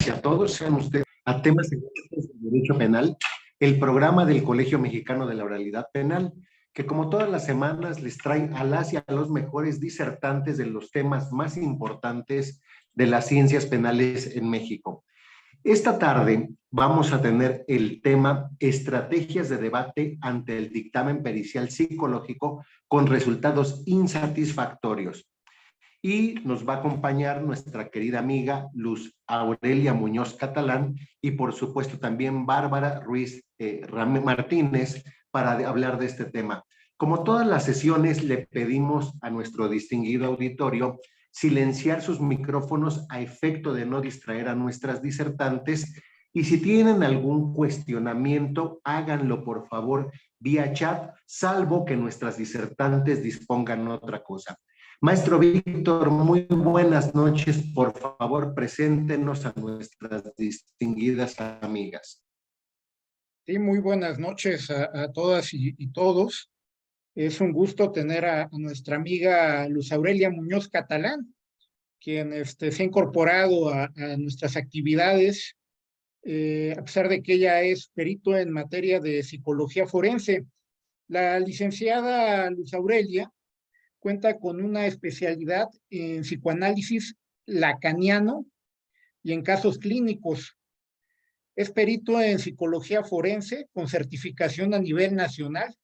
y a todos, sean ustedes a temas de derecho penal, el programa del Colegio Mexicano de la Oralidad Penal, que como todas las semanas les trae a las y a los mejores disertantes de los temas más importantes de las ciencias penales en México. Esta tarde vamos a tener el tema Estrategias de debate ante el dictamen pericial psicológico con resultados insatisfactorios. Y nos va a acompañar nuestra querida amiga Luz Aurelia Muñoz Catalán y por supuesto también Bárbara Ruiz Martínez para hablar de este tema. Como todas las sesiones, le pedimos a nuestro distinguido auditorio silenciar sus micrófonos a efecto de no distraer a nuestras disertantes, y si tienen algún cuestionamiento, háganlo por favor vía chat, salvo que nuestras disertantes dispongan otra cosa. Maestro Víctor, muy buenas noches. Por favor, preséntenos a nuestras distinguidas amigas. Sí, muy buenas noches a todas y todos. Es un gusto tener a nuestra amiga Luz Aurelia Muñoz Catalán, quien se ha incorporado a nuestras actividades, a pesar de que ella es perito en materia de psicología forense. La licenciada Luz Aurelia cuenta con una especialidad en psicoanálisis lacaniano y en casos clínicos. Es perito en psicología forense con certificación a nivel nacional,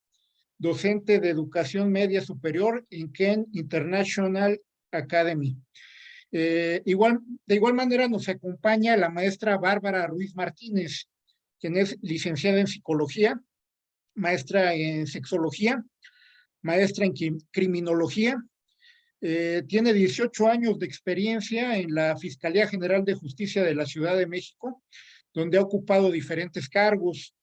docente de educación media superior en Kent International Academy. De igual manera nos acompaña la maestra Bárbara Ruiz Martínez, quien es licenciada en psicología, maestra en sexología, maestra en criminología. Tiene 18 años de experiencia en la Fiscalía General de Justicia de la Ciudad de México, donde ha ocupado diferentes cargos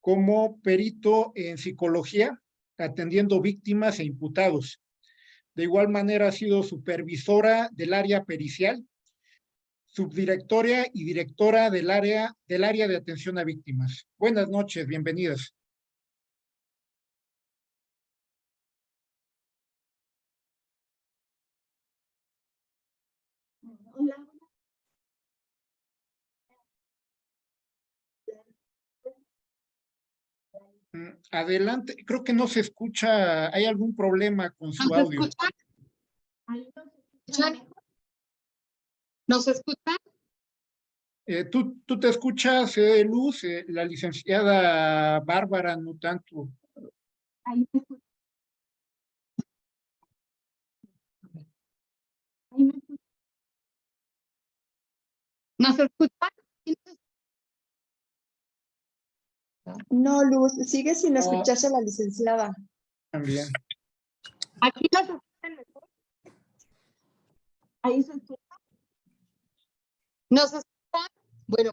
como perito en psicología, atendiendo víctimas e imputados. De igual manera ha sido supervisora del área pericial, subdirectora y directora del área de atención a víctimas. Buenas noches, bienvenidas. Hola. Adelante, creo que no se escucha, hay algún problema con su audio. ¿No se escucha? ¿Tú te escuchas, Luz? La licenciada Bárbara, no tanto. Ahí me escucha. Ahí me escucha. ¿No se escucha? No, Luz, sigue sin escucharse a la licenciada. También. Aquí no se escucha mejor. Ahí se escucha. ¿No se escucha? Bueno.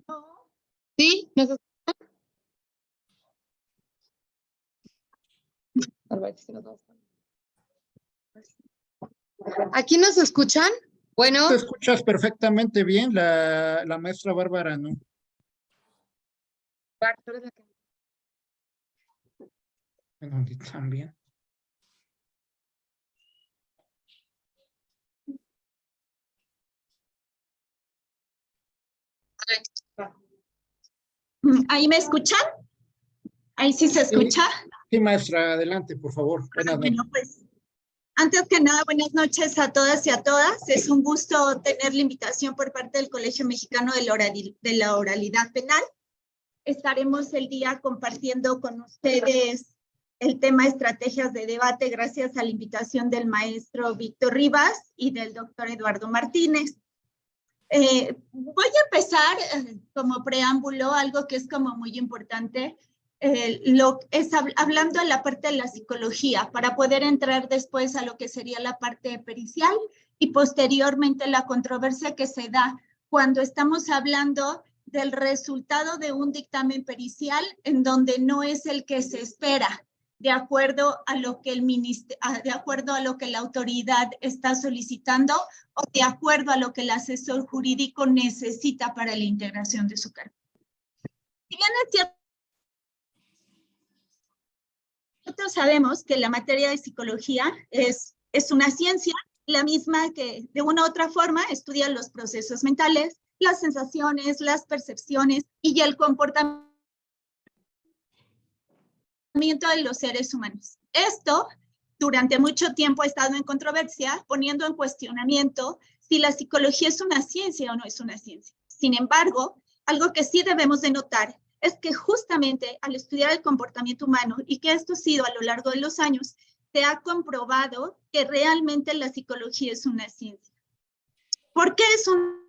No. ¿Sí? ¿No se escucha? ¿Aquí nos escuchan? Bueno. Te escuchas perfectamente bien, la maestra Bárbara, ¿no? Bueno, también. ¿Ahí me escuchan? ¿Ahí sí se escucha? Sí, maestra, adelante, por favor. Buenas noches. Bueno, pues, antes que nada, buenas noches a todas y a todas. Es un gusto tener la invitación por parte del Colegio Mexicano de la Oralidad Penal. Estaremos el día compartiendo con ustedes el tema estrategias de debate gracias a la invitación del maestro Víctor Rivas y del doctor Eduardo Martínez. Voy a empezar como preámbulo, algo que es como muy importante, hablando de la parte de la psicología, para poder entrar después a lo que sería la parte pericial y posteriormente la controversia que se da cuando estamos hablando del resultado de un dictamen pericial en donde no es el que se espera, de acuerdo a lo que de acuerdo a lo que la autoridad está solicitando o de acuerdo a lo que el asesor jurídico necesita para la integración de su cargo. Si bien es cierto, nosotros sabemos que la materia de psicología es una ciencia la misma que de una u otra forma estudia los procesos mentales, las sensaciones, las percepciones y el comportamiento de los seres humanos. Esto durante mucho tiempo ha estado en controversia, poniendo en cuestionamiento si la psicología es una ciencia o no es una ciencia. Sin embargo, algo que sí debemos de notar es que justamente al estudiar el comportamiento humano, y que esto ha sido a lo largo de los años, se ha comprobado que realmente la psicología es una ciencia. ¿Por qué es una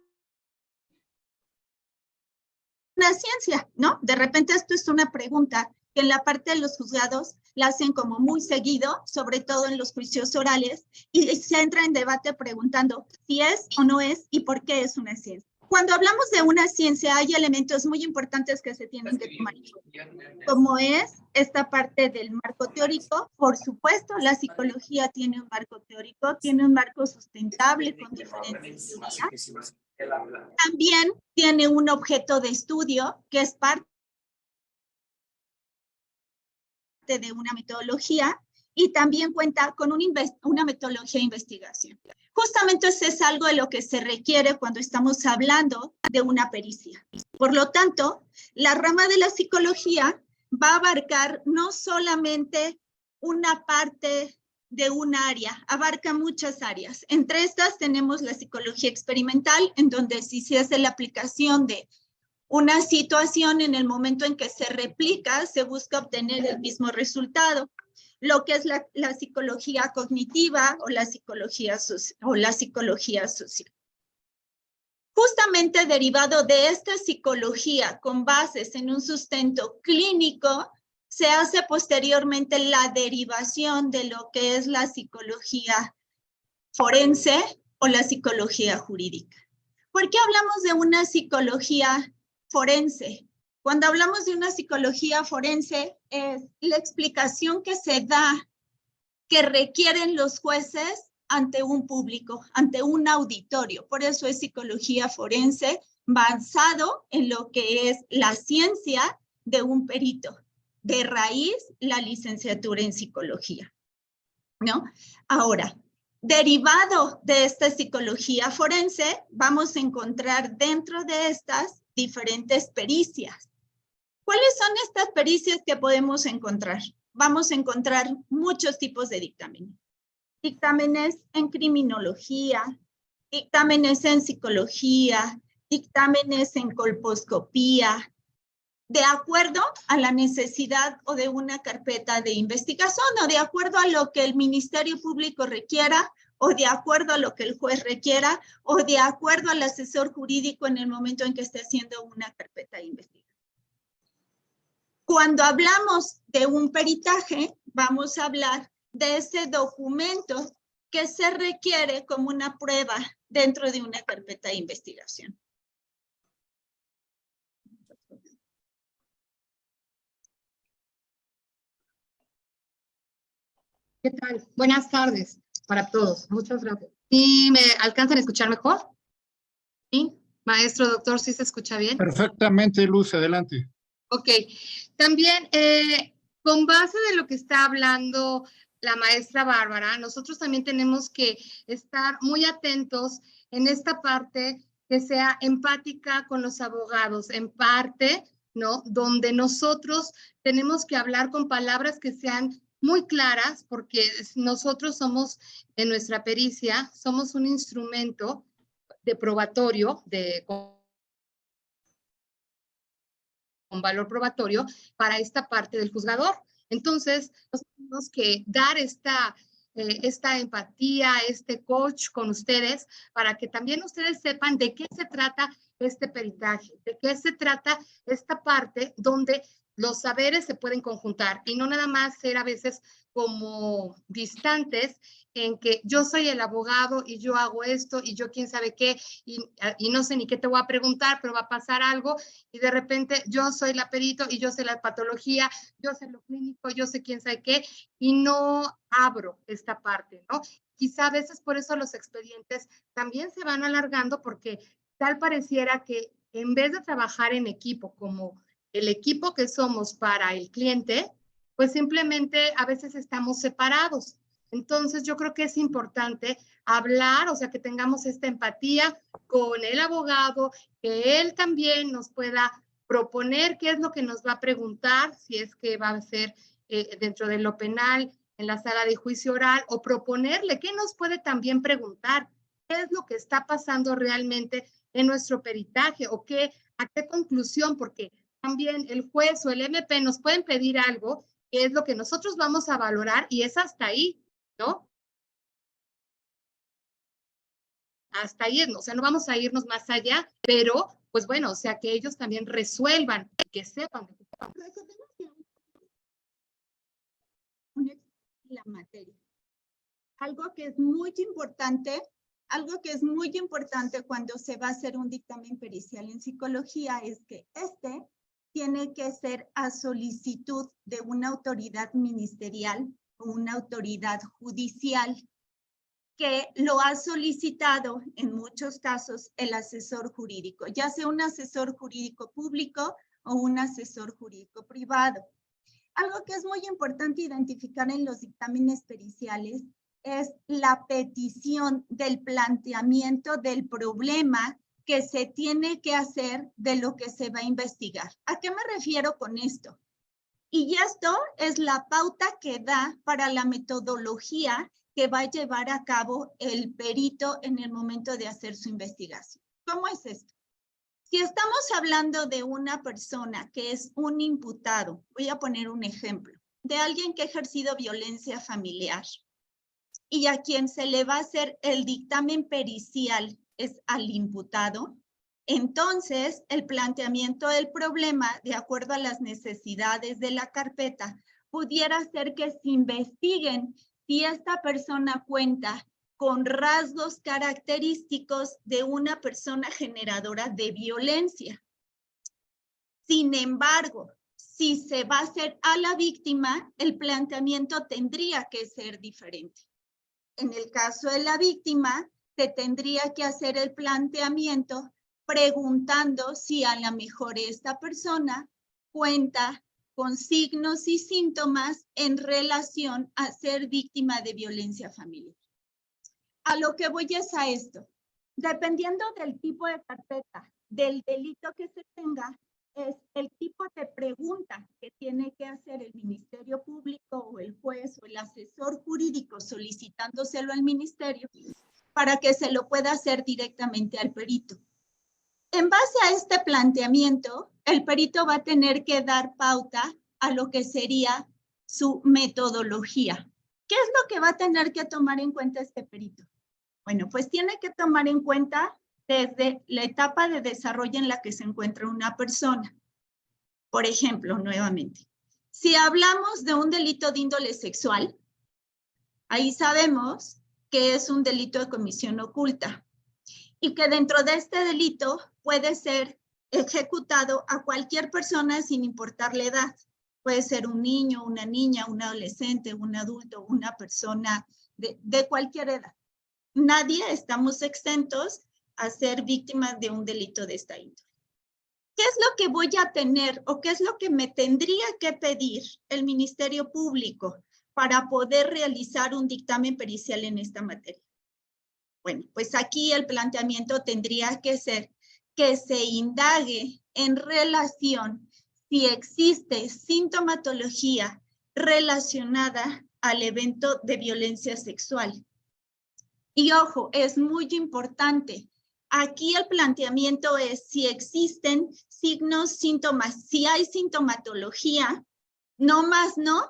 ciencia? ¿No? De repente esto es una pregunta que en la parte de los juzgados la hacen como muy seguido, sobre todo en los juicios orales, y se entra en debate preguntando si es o no es y por qué es una ciencia. Cuando hablamos de una ciencia hay elementos muy importantes que se tienen que tomar en cuenta, como es esta parte del marco teórico. Por supuesto, la psicología tiene un marco teórico, tiene un marco sustentable con diferentes teorías. También tiene un objeto de estudio que es parte de una metodología y también cuenta con una metodología de investigación. Justamente eso es algo de lo que se requiere cuando estamos hablando de una pericia. Por lo tanto, la rama de la psicología va a abarcar no solamente una parte de un área, abarca muchas áreas. Entre estas tenemos la psicología experimental, en donde sí se hace la aplicación de una situación en el momento en que se replica, se busca obtener el mismo resultado. Lo que es la psicología cognitiva o la psicología social. Justamente derivado de esta psicología con bases en un sustento clínico, se hace posteriormente la derivación de lo que es la psicología forense o la psicología jurídica. ¿Por qué hablamos de una psicología forense? Cuando hablamos de una psicología forense, es la explicación que se da, que requieren los jueces ante un público, ante un auditorio. Por eso es psicología forense, basado en lo que es la ciencia de un perito. De raíz, la licenciatura en psicología, ¿no? Ahora, derivado de esta psicología forense, vamos a encontrar dentro de estas diferentes pericias. ¿Cuáles son estas pericias que podemos encontrar? Vamos a encontrar muchos tipos de dictámenes. Dictámenes en criminología, dictámenes en psicología, dictámenes en colposcopía, de acuerdo a la necesidad o de una carpeta de investigación o de acuerdo a lo que el Ministerio Público requiera o de acuerdo a lo que el juez requiera o de acuerdo al asesor jurídico en el momento en que esté haciendo una carpeta de investigación. Cuando hablamos de un peritaje, vamos a hablar de ese documento que se requiere como una prueba dentro de una carpeta de investigación. ¿Qué tal? Buenas tardes para todos. Muchas gracias. ¿Sí me alcanzan a escuchar mejor? ¿Sí? Maestro, doctor, ¿sí se escucha bien? Perfectamente, Luz, adelante. Ok. También, con base de lo que está hablando la maestra Bárbara, nosotros también tenemos que estar muy atentos en esta parte que sea empática con los abogados, en parte, ¿no? Donde nosotros tenemos que hablar con palabras que sean muy claras, porque nosotros somos, en nuestra pericia, somos un instrumento de probatorio, con valor probatorio para esta parte del juzgador. Entonces, tenemos que dar esta empatía, este coach con ustedes, para que también ustedes sepan de qué se trata este peritaje, de qué se trata esta parte donde los saberes se pueden conjuntar y no nada más ser a veces como distantes en que yo soy el abogado y yo hago esto y yo quién sabe qué y no sé ni qué te voy a preguntar, pero va a pasar algo y de repente yo soy la perito y yo sé la patología, yo sé lo clínico, yo sé quién sabe qué y no abro esta parte, ¿no? Quizá a veces por eso los expedientes también se van alargando porque tal pareciera que en vez de trabajar en equipo como el equipo que somos para el cliente, pues simplemente a veces estamos separados. Entonces, yo creo que es importante hablar, o sea, que tengamos esta empatía con el abogado, que él también nos pueda proponer qué es lo que nos va a preguntar, si es que va a ser dentro de lo penal, en la sala de juicio oral, o proponerle qué nos puede también preguntar, qué es lo que está pasando realmente en nuestro peritaje, o a qué conclusión, porque también el juez o el MP nos pueden pedir algo que es lo que nosotros vamos a valorar y es hasta ahí, ¿no? Hasta ahí, o sea, no vamos a irnos más allá, pero, pues bueno, o sea, que ellos también resuelvan, que sepan. La materia. Algo que es muy importante cuando se va a hacer un dictamen pericial en psicología es que este tiene que ser a solicitud de una autoridad ministerial o una autoridad judicial que lo ha solicitado en muchos casos el asesor jurídico, ya sea un asesor jurídico público o un asesor jurídico privado. Algo que es muy importante identificar en los dictámenes periciales es la petición del planteamiento del problema que se tiene que hacer de lo que se va a investigar. ¿A qué me refiero con esto? Y esto es la pauta que da para la metodología que va a llevar a cabo el perito en el momento de hacer su investigación. ¿Cómo es esto? Si estamos hablando de una persona que es un imputado, voy a poner un ejemplo, de alguien que ha ejercido violencia familiar y a quien se le va a hacer el dictamen pericial es al imputado, entonces el planteamiento del problema, de acuerdo a las necesidades de la carpeta, pudiera ser que se investiguen si esta persona cuenta con rasgos característicos de una persona generadora de violencia. Sin embargo, si se va a hacer a la víctima, el planteamiento tendría que ser diferente. En el caso de la víctima, se tendría que hacer el planteamiento preguntando si a lo mejor esta persona cuenta con signos y síntomas en relación a ser víctima de violencia familiar. A lo que voy es a esto. Dependiendo del tipo de carpeta, del delito que se tenga, es el tipo de pregunta que tiene que hacer el Ministerio Público o el juez o el asesor jurídico solicitándoselo al ministerio para que se lo pueda hacer directamente al perito. En base a este planteamiento, el perito va a tener que dar pauta a lo que sería su metodología. ¿Qué es lo que va a tener que tomar en cuenta este perito? Bueno, pues tiene que tomar en cuenta desde la etapa de desarrollo en la que se encuentra una persona. Por ejemplo, nuevamente, si hablamos de un delito de índole sexual, ahí sabemos que es un delito de comisión oculta y que dentro de este delito puede ser ejecutado a cualquier persona sin importar la edad. Puede ser un niño, una niña, un adolescente, un adulto, una persona de cualquier edad. Nadie estamos exentos a ser víctimas de un delito de esta índole. ¿Qué es lo que voy a tener o qué es lo que me tendría que pedir el Ministerio Público para poder realizar un dictamen pericial en esta materia? Bueno, pues aquí el planteamiento tendría que ser que se indague en relación si existe sintomatología relacionada al evento de violencia sexual. Y ojo, es muy importante. Aquí el planteamiento es si existen signos, síntomas, si hay sintomatología, no más no,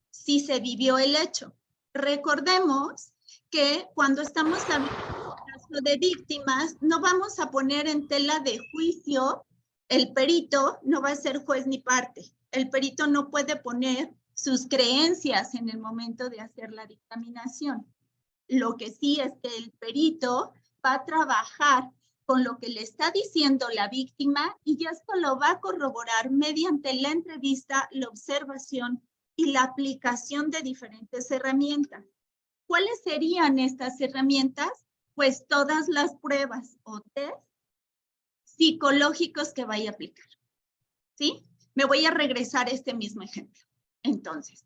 si se vivió el hecho. Recordemos que cuando estamos hablando de víctimas, no vamos a poner en tela de juicio, el perito no va a ser juez ni parte. El perito no puede poner sus creencias en el momento de hacer la dictaminación. Lo que sí es que el perito va a trabajar con lo que le está diciendo la víctima y esto lo va a corroborar mediante la entrevista, la observación y la aplicación de diferentes herramientas. ¿Cuáles serían estas herramientas? Pues todas las pruebas o test psicológicos que vaya a aplicar. ¿Sí? Me voy a regresar a este mismo ejemplo. Entonces,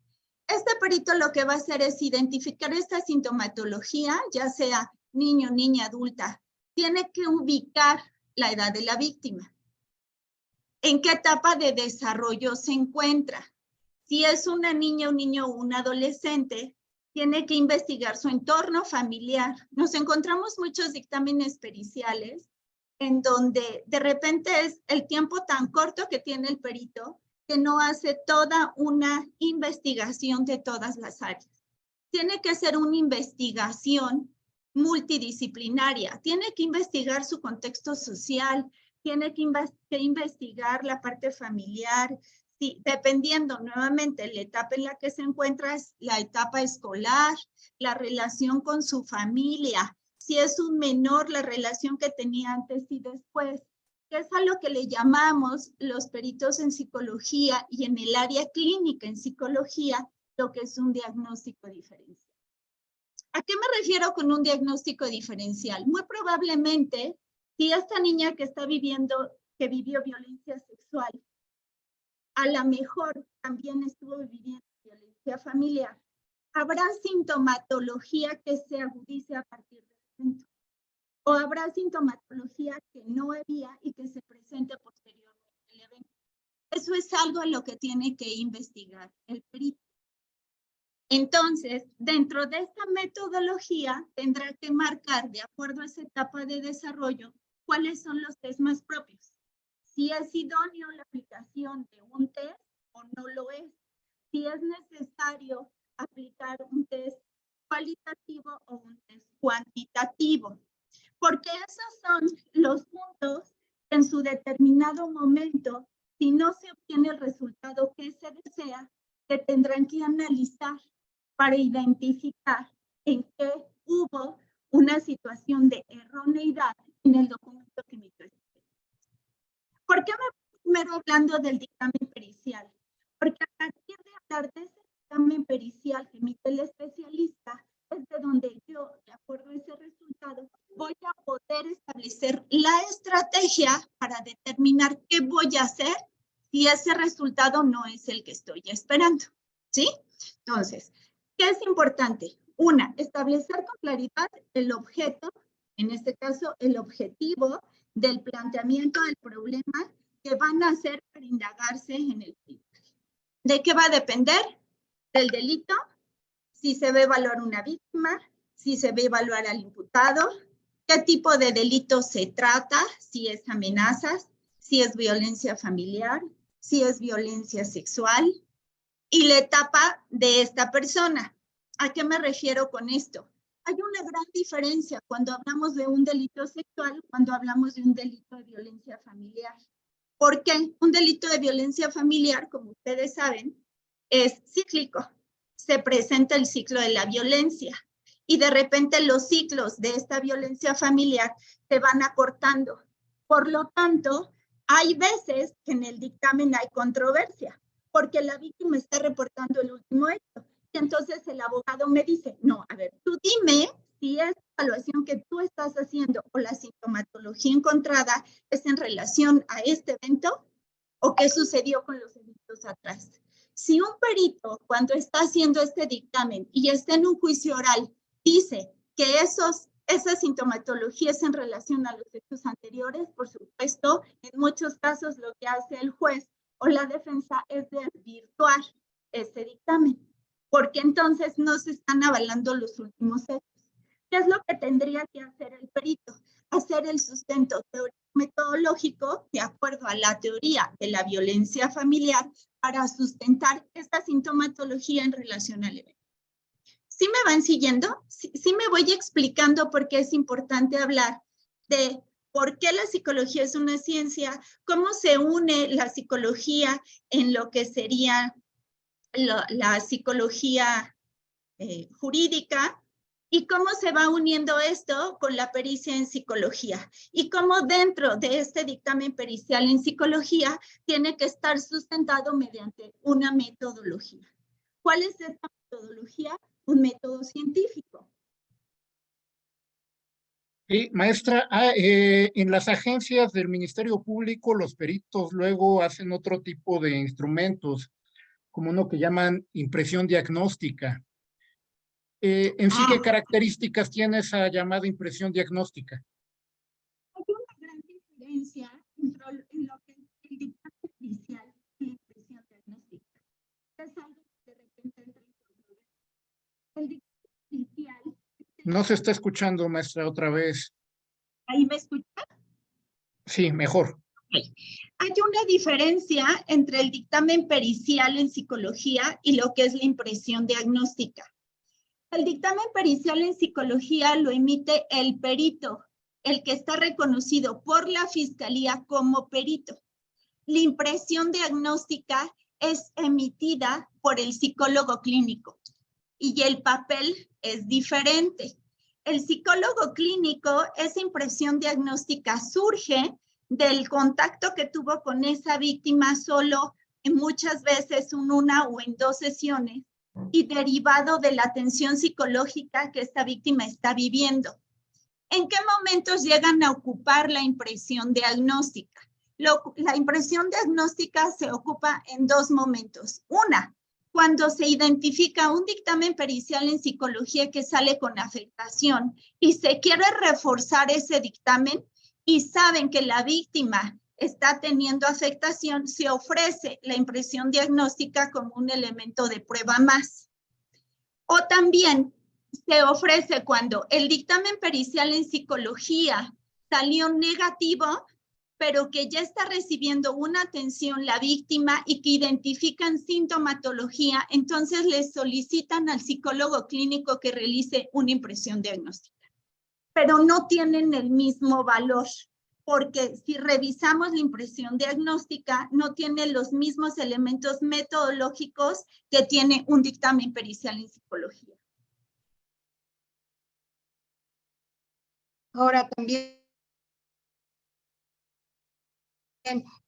Este perito lo que va a hacer es identificar esta sintomatología, ya sea niño, niña, adulta. Tiene que ubicar la edad de la víctima. ¿En qué etapa de desarrollo se encuentra? Si es una niña, un niño o un adolescente, tiene que investigar su entorno familiar. Nos encontramos muchos dictámenes periciales en donde de repente es el tiempo tan corto que tiene el perito que no hace toda una investigación de todas las áreas. Tiene que ser una investigación multidisciplinaria. Tiene que investigar su contexto social, tiene que investigar la parte familiar, sí, dependiendo nuevamente la etapa en la que se encuentra, es la etapa escolar, la relación con su familia, si es un menor, la relación que tenía antes y después, que es a lo que le llamamos los peritos en psicología y en el área clínica en psicología, lo que es un diagnóstico diferencial. ¿A qué me refiero con un diagnóstico diferencial? Muy probablemente, si esta niña que está viviendo, que vivió violencia sexual, a lo mejor también estuvo viviendo violencia familiar, habrá sintomatología que se agudice a partir del evento. O habrá sintomatología que no había y que se presente posteriormente al evento. Eso es algo a lo que tiene que investigar el perito. Entonces, dentro de esta metodología, tendrá que marcar, de acuerdo a esa etapa de desarrollo, cuáles son los test más propios. Si es idóneo la aplicación de un test o no lo es. Si es necesario aplicar un test cualitativo o un test cuantitativo. Porque esos son los puntos que en su determinado momento, si no se obtiene el resultado que se desea, que tendrán que analizar para identificar en qué hubo una situación de erroneidad en el documento que emitió. ¿Por qué me primero hablando del dictamen pericial? Porque a partir de hablar de ese dictamen pericial que emite el especialista, es de donde yo, de acuerdo a ese resultado, voy a poder establecer la estrategia para determinar qué voy a hacer si ese resultado no es el que estoy esperando. ¿Sí? Entonces, ¿qué es importante? Una, establecer con claridad el objeto, en este caso el objetivo del planteamiento del problema que van a hacer para indagarse en el delito. ¿De qué va a depender? Del delito, si se va a evaluar una víctima, si se va a evaluar al imputado, qué tipo de delito se trata, si es amenazas, si es violencia familiar, si es violencia sexual, y la etapa de esta persona. ¿A qué me refiero con esto? Hay una gran diferencia cuando hablamos de un delito sexual, cuando hablamos de un delito de violencia familiar. ¿Por qué? Un delito de violencia familiar, como ustedes saben, es cíclico. Se presenta el ciclo de la violencia y de repente los ciclos de esta violencia familiar se van acortando. Por lo tanto, hay veces que en el dictamen hay controversia, porque la víctima está reportando el último hecho. Y entonces el abogado me dice, no, a ver, tú dime si esa evaluación que tú estás haciendo o la sintomatología encontrada es en relación a este evento o qué sucedió con los eventos atrás. Si un perito, cuando está haciendo este dictamen y está en un juicio oral, dice que esa sintomatología es en relación a los hechos anteriores, por supuesto, en muchos casos lo que hace el juez o la defensa es desvirtuar ese dictamen, porque entonces no se están avalando los últimos hechos. ¿Qué es lo que tendría que hacer el perito? Hacer el sustento teórico metodológico de acuerdo a la teoría de la violencia familiar para sustentar esta sintomatología en relación al evento. ¿Sí me van siguiendo? Sí me voy explicando por qué es importante hablar de por qué la psicología es una ciencia, cómo se une la psicología en lo que sería la psicología jurídica, y cómo se va uniendo esto con la pericia en psicología y cómo dentro de este dictamen pericial en psicología tiene que estar sustentado mediante una metodología. ¿Cuál es esta metodología? Un método científico. Sí, maestra, en las agencias del Ministerio Público los peritos luego hacen otro tipo de instrumentos. como uno que llaman impresión diagnóstica. En sí, ¿qué características tiene esa llamada impresión diagnóstica? Hay una gran diferencia en lo que es el dictamen pericial y la impresión diagnóstica. Es algo que de repente entra en controversia. El dictamen pericial... No se está escuchando, maestra, otra vez. ¿Ahí me escucha? Sí, mejor. Hay una diferencia entre el dictamen pericial en psicología y lo que es la impresión diagnóstica. El dictamen pericial en psicología lo emite el perito, el que está reconocido por la fiscalía como perito. La impresión diagnóstica es emitida por el psicólogo clínico y el papel es diferente. El psicólogo clínico, esa impresión diagnóstica surge del contacto que tuvo con esa víctima solo muchas veces en una o en 2 sesiones y derivado de la atención psicológica que esta víctima está viviendo. ¿En qué momentos llegan a ocupar la impresión diagnóstica? La impresión diagnóstica se ocupa en 2 momentos. Una, cuando se identifica un dictamen pericial en psicología que sale con afectación y se quiere reforzar ese dictamen y saben que la víctima está teniendo afectación, se ofrece la impresión diagnóstica como un elemento de prueba más. O también se ofrece cuando el dictamen pericial en psicología salió negativo, pero que ya está recibiendo una atención la víctima y que identifican sintomatología, entonces le solicitan al psicólogo clínico que realice una impresión diagnóstica. Pero no tienen el mismo valor, porque si revisamos la impresión diagnóstica, no tiene los mismos elementos metodológicos que tiene un dictamen pericial en psicología. Ahora también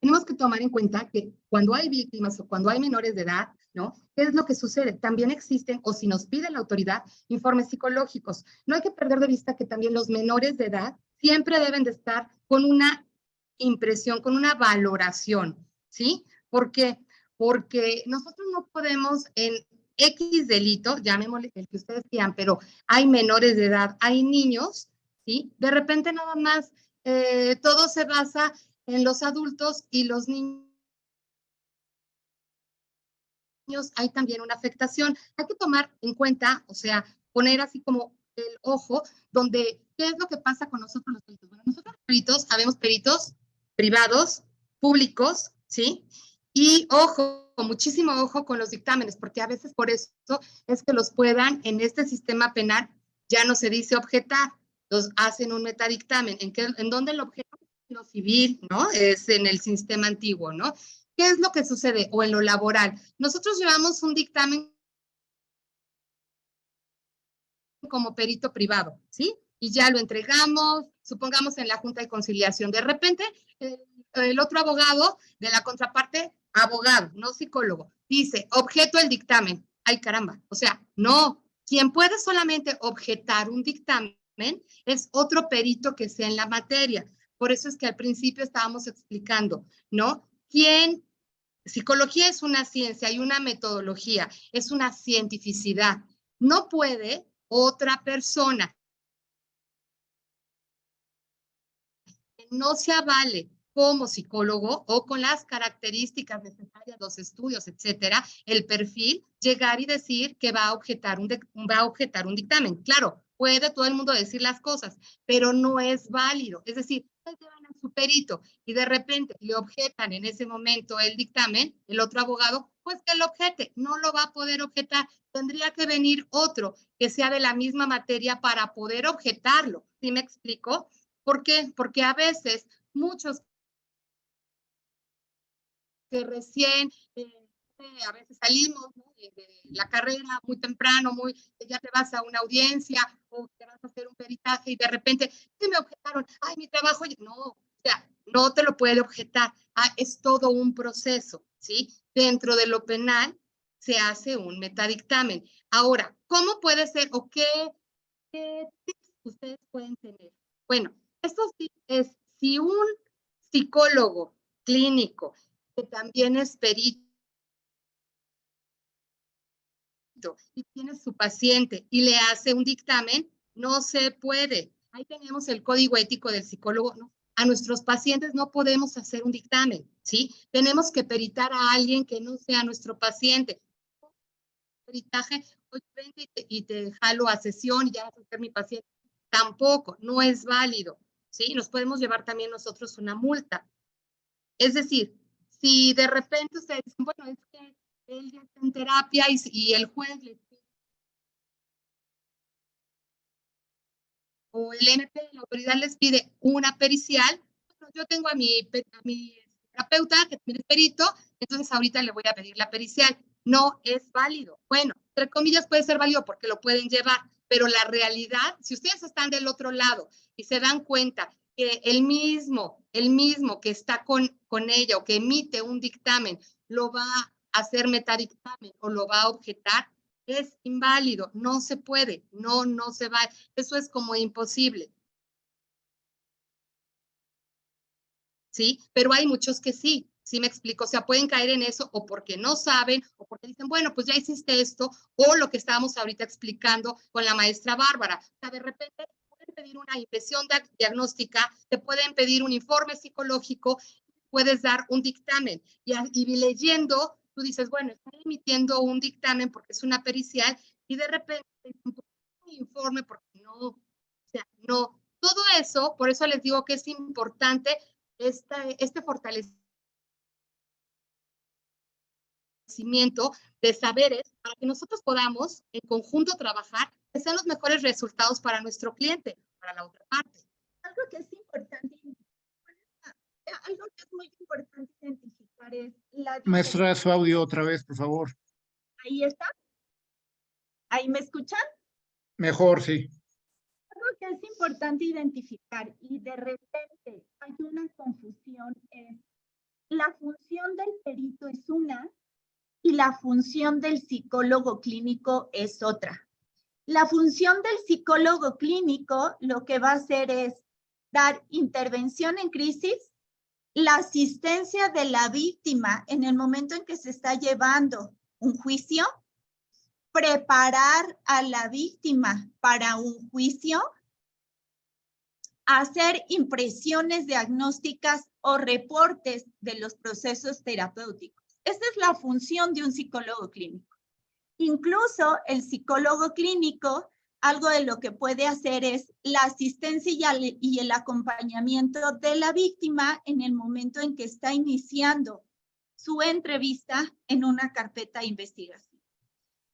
tenemos que tomar en cuenta que cuando hay víctimas o cuando hay menores de edad, ¿no? ¿Qué es lo que sucede? También existen, o si nos pide la autoridad, informes psicológicos. No hay que perder de vista que también los menores de edad siempre deben de estar con una impresión, con una valoración, ¿sí? ¿Por qué? Porque nosotros no podemos en X delito, llamémosle el que ustedes quieran, pero hay menores de edad, hay niños, ¿sí? De repente nada más todo se basa en los adultos y los niños hay también una afectación. Hay que tomar en cuenta, o sea, poner así como el ojo, donde, ¿qué es lo que pasa con nosotros los peritos? Bueno, nosotros los peritos, sabemos peritos privados, públicos, ¿sí? Y ojo, muchísimo ojo con los dictámenes, porque a veces por eso es que los puedan, en este sistema penal, ya no se dice objetar, los hacen un metadictamen. ¿En dónde lo objetan? En lo civil, ¿no? Es en el sistema antiguo, ¿no? ¿Qué es lo que sucede? O en lo laboral. Nosotros llevamos un dictamen como perito privado, ¿sí? Y ya lo entregamos, supongamos en la Junta de Conciliación. De repente, el otro abogado de la contraparte, abogado, no psicólogo, dice, objeto el dictamen. Ay, caramba. O sea, no. Quien puede solamente objetar un dictamen es otro perito que sea en la materia. Por eso es que al principio estábamos explicando, ¿no? Psicología es una ciencia y una metodología, es una cientificidad. No puede otra persona que no se avale como psicólogo o con las características necesarias, los estudios, etcétera, el perfil, llegar y decir que va a objetar un dictamen. Claro, puede todo el mundo decir las cosas, pero no es válido. Es decir, llevan a su perito y de repente le objetan en ese momento el dictamen, el otro abogado, pues que lo objete, no lo va a poder objetar. Tendría que venir otro que sea de la misma materia para poder objetarlo. ¿Sí me explico? ¿Por qué? Porque a veces muchos que recién a veces salimos, ¿no? de la carrera muy temprano, ya te vas a una audiencia o te vas a hacer un peritaje y de repente, ¿qué me objetaron? Ay, mi trabajo, no, o sea, no te lo puede objetar. Es todo un proceso, ¿sí? Dentro de lo penal se hace un metadictamen. Ahora, ¿cómo puede ser o qué tips ustedes pueden tener? Bueno, estos tips es si un psicólogo clínico que también es perito perito y tiene su paciente y le hace un dictamen, no se puede. Ahí tenemos el código ético del psicólogo, ¿no? A nuestros pacientes no podemos hacer un dictamen, ¿sí? Tenemos que peritar a alguien que no sea nuestro paciente. Peritaje, oye, vente y te jalo a sesión y ya vas a ser mi paciente. Tampoco, no es válido, ¿sí? Nos podemos llevar también nosotros una multa. Es decir, si de repente ustedes dicen, bueno, es que él ya está en terapia y el juez le pide, o el MP, la autoridad les pide una pericial, bueno, yo tengo a mi terapeuta que también es perito, entonces ahorita le voy a pedir la pericial. No es válido. Bueno, entre comillas puede ser válido porque lo pueden llevar, pero la realidad, si ustedes están del otro lado y se dan cuenta que el mismo que está con ella o que emite un dictamen lo va a hacer metadictamen o lo va a objetar, es inválido, no se puede, no se va, eso es como imposible. ¿Sí? Pero hay muchos que sí, ¿sí me explico? O sea, pueden caer en eso o porque no saben o porque dicen, bueno, pues ya hiciste esto, o lo que estábamos ahorita explicando con la maestra Bárbara. O sea, de repente pueden pedir una impresión diagnóstica, te pueden pedir un informe psicológico, puedes dar un dictamen y leyendo, tú dices, bueno, estoy emitiendo un dictamen porque es una pericial y de repente un informe porque no, o sea, no. Todo eso, por eso les digo que es importante este fortalecimiento de saberes para que nosotros podamos en conjunto trabajar que sean los mejores resultados para nuestro cliente, para la otra parte. Algo que es importante, algo que es muy importante identificar es la Maestra, su audio otra vez, por favor. Ahí está. ¿Ahí me escuchan? Mejor, sí. Algo que es importante identificar y de repente hay una confusión es la función del perito es una y la función del psicólogo clínico es otra. La función del psicólogo clínico lo que va a hacer es dar intervención en crisis, la asistencia de la víctima en el momento en que se está llevando un juicio, preparar a la víctima para un juicio, hacer impresiones diagnósticas o reportes de los procesos terapéuticos. Esa es la función de un psicólogo clínico. Incluso el psicólogo clínico, algo de lo que puede hacer es la asistencia y el acompañamiento de la víctima en el momento en que está iniciando su entrevista en una carpeta de investigación.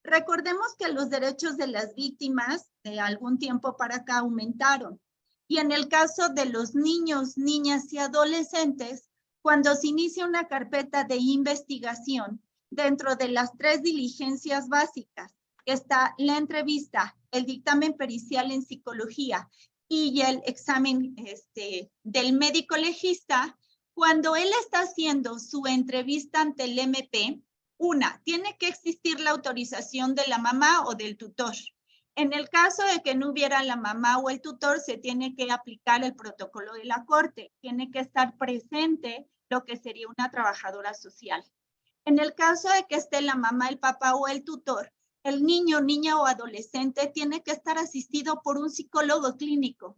Recordemos que los derechos de las víctimas de algún tiempo para acá aumentaron. Y en el caso de los niños, niñas y adolescentes, cuando se inicia una carpeta de investigación, dentro de las 3 diligencias básicas, que está la entrevista, el dictamen pericial en psicología y el examen del médico legista, cuando él está haciendo su entrevista ante el MP, tiene que existir la autorización de la mamá o del tutor. En el caso de que no hubiera la mamá o el tutor, se tiene que aplicar el protocolo de la corte. Tiene que estar presente lo que sería una trabajadora social. En el caso de que esté la mamá, el papá o el tutor, el niño, niña o adolescente tiene que estar asistido por un psicólogo clínico.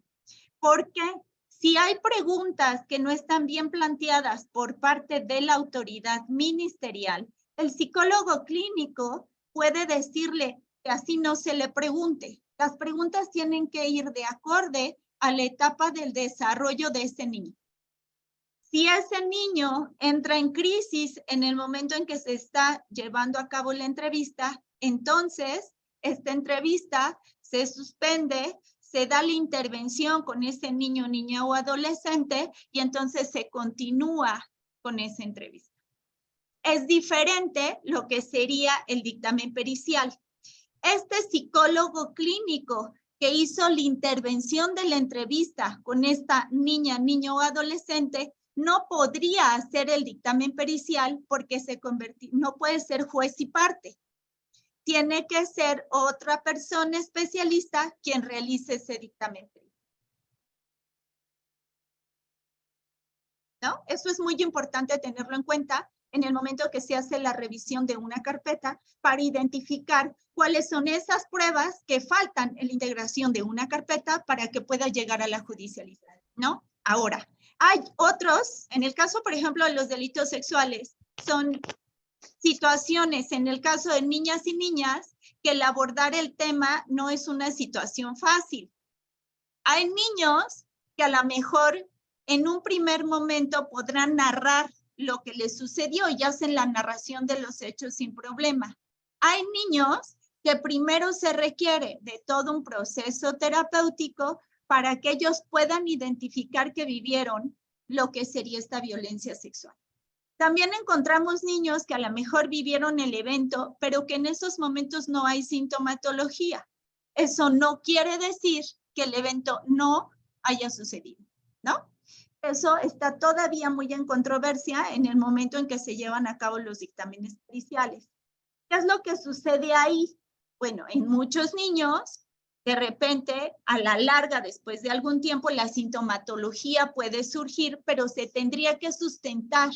Porque si hay preguntas que no están bien planteadas por parte de la autoridad ministerial, el psicólogo clínico puede decirle que así no se le pregunte. Las preguntas tienen que ir de acorde a la etapa del desarrollo de ese niño. Si ese niño entra en crisis en el momento en que se está llevando a cabo la entrevista, entonces esta entrevista se suspende, se da la intervención con ese niño, niña o adolescente y entonces se continúa con esa entrevista. Es diferente lo que sería el dictamen pericial. Este psicólogo clínico que hizo la intervención de la entrevista con esta niña, niño o adolescente, no podría hacer el dictamen pericial porque no puede ser juez y parte. Tiene que ser otra persona especialista quien realice ese dictamen pericial. ¿No? Eso es muy importante tenerlo en cuenta en el momento que se hace la revisión de una carpeta para identificar cuáles son esas pruebas que faltan en la integración de una carpeta para que pueda llegar a la judicialización, ¿no? Ahora, hay otros, en el caso, por ejemplo, de los delitos sexuales, son situaciones, en el caso de niñas y niñas, que el abordar el tema no es una situación fácil. Hay niños que a lo mejor en un primer momento podrán narrar lo que les sucedió y hacen la narración de los hechos sin problema. Hay niños que primero se requiere de todo un proceso terapéutico para que ellos puedan identificar que vivieron lo que sería esta violencia sexual. También encontramos niños que a lo mejor vivieron el evento, pero que en esos momentos no hay sintomatología. Eso no quiere decir que el evento no haya sucedido, ¿no? Eso está todavía muy en controversia en el momento en que se llevan a cabo los dictámenes periciales. ¿Qué es lo que sucede ahí? Bueno, en muchos niños, de repente, a la larga, después de algún tiempo, la sintomatología puede surgir, pero se tendría que sustentar.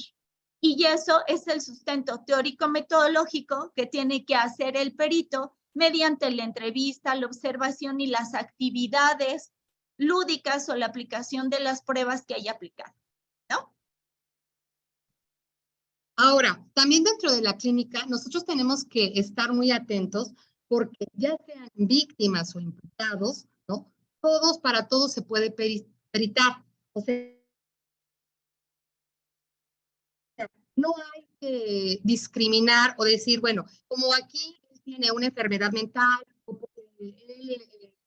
Y eso es el sustento teórico-metodológico que tiene que hacer el perito mediante la entrevista, la observación y las actividades lúdicas o la aplicación de las pruebas que haya aplicado, ¿no? Ahora, también dentro de la clínica, nosotros tenemos que estar muy atentos porque ya sean víctimas o imputados, ¿no? Para todos se puede peritar. O sea, no hay que discriminar o decir, bueno, como aquí tiene una enfermedad mental o él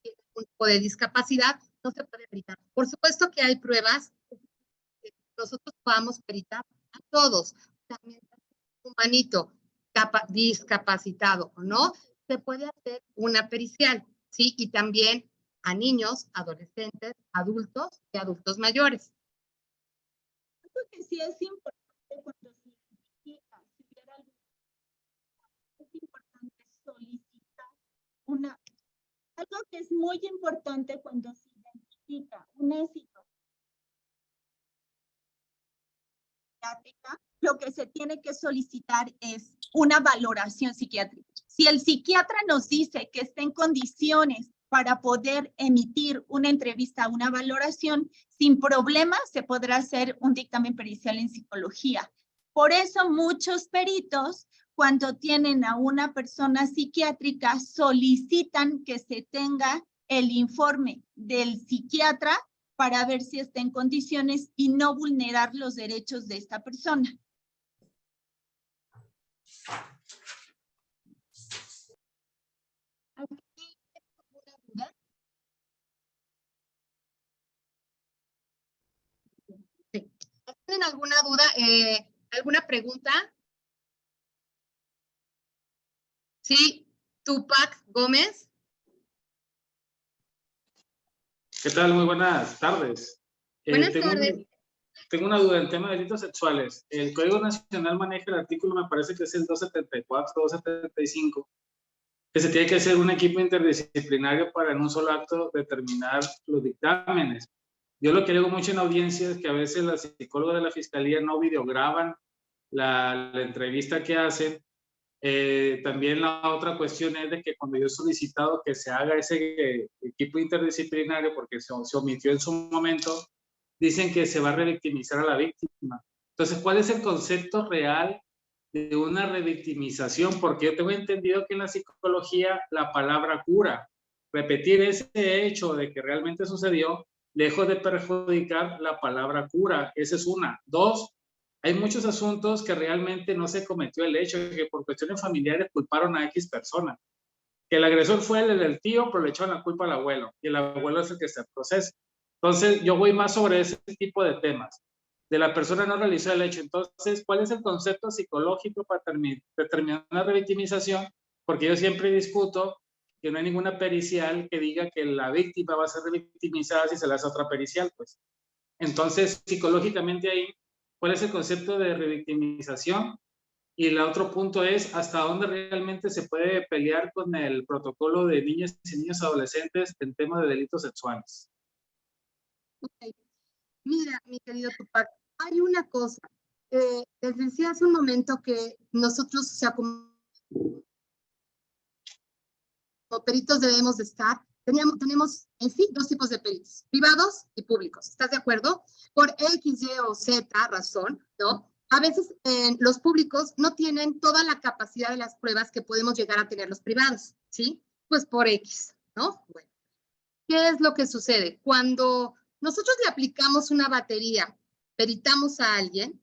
tiene un tipo de discapacidad, no se puede peritar. Por supuesto que hay pruebas que nosotros podamos peritar a todos, también humanito, discapacitado o no, se puede hacer una pericial, ¿sí? Y también a niños, adolescentes, adultos y adultos mayores. Creo que sí es importante cuando se identifica, si hubiera algo, es importante solicitar algo que es muy importante cuando se identifica una situación psiquiátrica, lo que se tiene que solicitar es una valoración psiquiátrica. Si el psiquiatra nos dice que está en condiciones para poder emitir una entrevista, una valoración, sin problema se podrá hacer un dictamen pericial en psicología. Por eso muchos peritos, cuando tienen a una persona psiquiátrica, solicitan que se tenga el informe del psiquiatra para ver si está en condiciones y no vulnerar los derechos de esta persona. Sí. ¿Tienen alguna duda? ¿Alguna pregunta? Sí, Tupac Gómez. ¿Qué tal? Muy buenas tardes. Buenas tardes. Tengo una duda en el tema de delitos sexuales. El Código Nacional maneja el artículo, me parece que es el 274, 275, que se tiene que hacer un equipo interdisciplinario para en un solo acto determinar los dictámenes. Yo lo que digo mucho en audiencia es que a veces los psicólogos de la fiscalía no videograban la entrevista que hacen. También la otra cuestión es de que cuando yo he solicitado que se haga ese equipo interdisciplinario, porque se omitió en su momento, dicen que se va a revictimizar a la víctima. Entonces, ¿cuál es el concepto real de una revictimización? Porque yo tengo entendido que en la psicología la palabra cura. Repetir ese hecho de que realmente sucedió, lejos de perjudicar la palabra cura. Esa es una. Dos, hay muchos asuntos que realmente no se cometió el hecho, que por cuestiones familiares culparon a X persona. Que el agresor fue el del tío, pero le echaron la culpa al abuelo, y el abuelo es el que se procesa. Entonces, yo voy más sobre ese tipo de temas. De la persona no realizó el hecho. Entonces, ¿cuál es el concepto psicológico para determinar una revictimización? Porque yo siempre discuto que no hay ninguna pericial que diga que la víctima va a ser revictimizada si se le hace otra pericial, pues. Entonces, psicológicamente ahí, ¿cuál es el concepto de revictimización? Y el otro punto es hasta dónde realmente se puede pelear con el protocolo de niñas y niños adolescentes en tema de delitos sexuales. Okay. Mira, mi querido Tupac, hay una cosa. Nosotros tenemos que les decía hace un momento que nosotros, o sea, como peritos debemos de estar, tenemos en sí dos tipos de peritos, privados y públicos. ¿Estás de acuerdo? Por X, Y o Z razón, ¿no? A veces los públicos no tienen toda la capacidad de las pruebas que podemos llegar a tener los privados, ¿sí? Pues por X, ¿no? Bueno, ¿qué es lo que sucede? Cuando nosotros le aplicamos una batería, peritamos a alguien,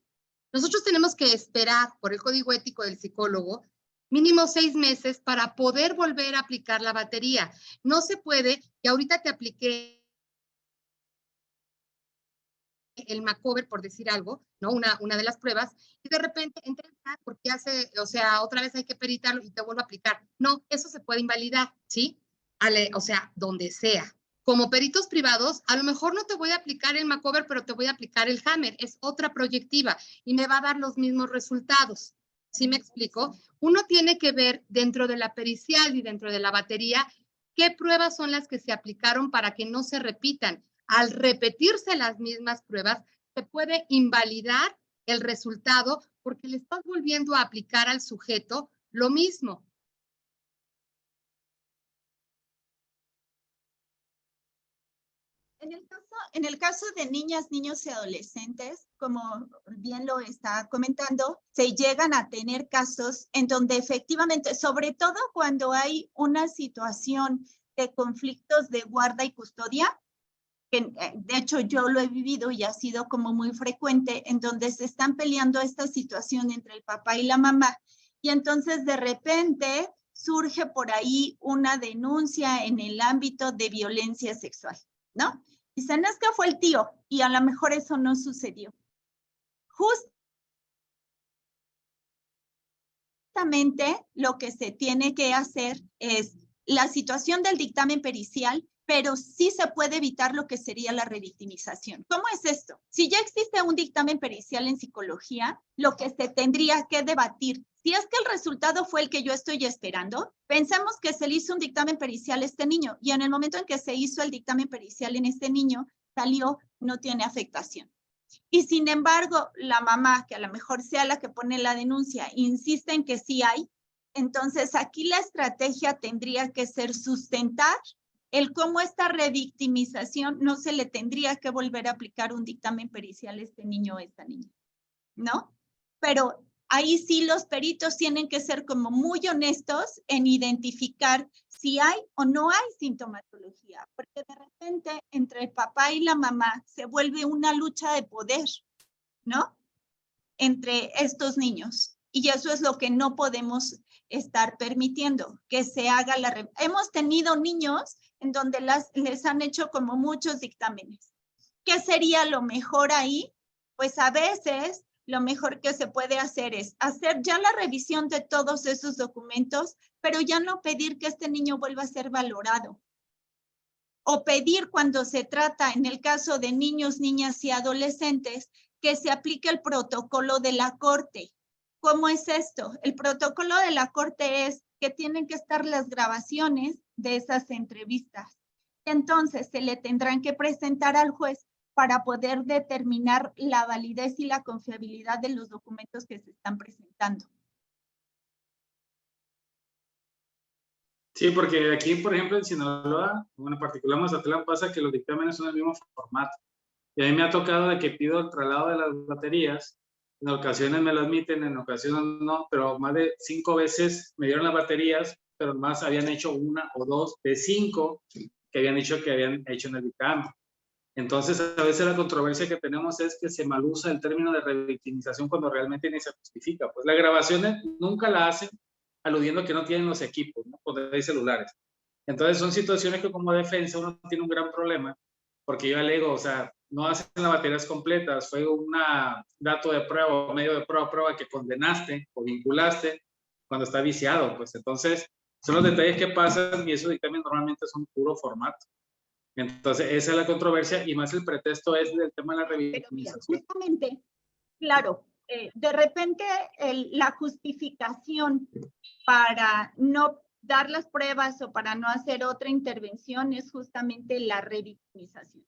nosotros tenemos que esperar por el código ético del psicólogo mínimo 6 meses para poder volver a aplicar la batería. No se puede que ahorita te aplique el macover, por decir algo, ¿no? Una de las pruebas, y de repente entra porque hace, o sea, otra vez hay que peritarlo y te vuelvo a aplicar. No, eso se puede invalidar, ¿sí? O sea, donde sea. Como peritos privados, a lo mejor no te voy a aplicar el macover, pero te voy a aplicar el hammer. Es otra proyectiva y me va a dar los mismos resultados. ¿Sí me explico? Uno tiene que ver dentro de la pericial y dentro de la batería qué pruebas son las que se aplicaron para que no se repitan. Al repetirse las mismas pruebas, se puede invalidar el resultado porque le estás volviendo a aplicar al sujeto lo mismo. En el caso de niñas, niños y adolescentes, como bien lo está comentando, se llegan a tener casos en donde efectivamente, sobre todo cuando hay una situación de conflictos de guarda y custodia, que de hecho yo lo he vivido y ha sido como muy frecuente, en donde se están peleando esta situación entre el papá y la mamá, y entonces de repente surge por ahí una denuncia en el ámbito de violencia sexual, ¿no? Dicen, es que fue el tío, y a lo mejor eso no sucedió. Justamente lo que se tiene que hacer es la situación del dictamen pericial, pero sí se puede evitar lo que sería la revictimización. ¿Cómo es esto? Si ya existe un dictamen pericial en psicología, lo que se tendría que debatir, si es que el resultado fue el que yo estoy esperando, pensemos que se le hizo un dictamen pericial a este niño y en el momento en que se hizo el dictamen pericial en este niño, salió, no tiene afectación. Y sin embargo, la mamá, que a lo mejor sea la que pone la denuncia, insiste en que sí hay, entonces aquí la estrategia tendría que ser sustentar el cómo esta revictimización no se le tendría que volver a aplicar un dictamen pericial a este niño o esta niña, ¿no? Pero ahí sí los peritos tienen que ser como muy honestos en identificar si hay o no hay sintomatología, porque de repente entre el papá y la mamá se vuelve una lucha de poder, ¿no? Entre estos niños. Y eso es lo que no podemos estar permitiendo, que se haga la... Hemos tenido niños en donde les han hecho como muchos dictámenes. ¿Qué sería lo mejor ahí? Pues a veces lo mejor que se puede hacer es hacer ya la revisión de todos esos documentos, pero ya no pedir que este niño vuelva a ser valorado. O pedir cuando se trata, en el caso de niños, niñas y adolescentes, que se aplique el protocolo de la corte. ¿Cómo es esto? El protocolo de la corte es que tienen que estar las grabaciones de esas entrevistas. Entonces, se le tendrán que presentar al juez para poder determinar la validez y la confiabilidad de los documentos que se están presentando. Sí, porque aquí, por ejemplo, en Sinaloa, bueno, en particular en Mazatlán, pasa que los dictámenes son del mismo formato. Y a mí me ha tocado de que pido el traslado de las baterías. En ocasiones me lo admiten, en ocasiones no, pero más de 5 veces me dieron las baterías, pero más habían hecho 1 o 2 de 5 que habían hecho en el dictamen. Entonces, a veces la controversia que tenemos es que se mal usa el término de revictimización cuando realmente ni se justifica. Pues las grabaciones nunca la hacen aludiendo que no tienen los equipos, ¿no? Cuando hay celulares. Entonces, son situaciones que como defensa uno tiene un gran problema, porque yo alego, o sea, no hacen las baterías completas, fue un dato de prueba o medio de prueba que condenaste o vinculaste cuando está viciado, pues entonces son los detalles que pasan y esos dictámenes normalmente son puro formato. Entonces, esa es la controversia y más el pretexto es del tema de la revictimización. Justamente, claro, de repente la justificación para no dar las pruebas o para no hacer otra intervención es justamente la revictimización.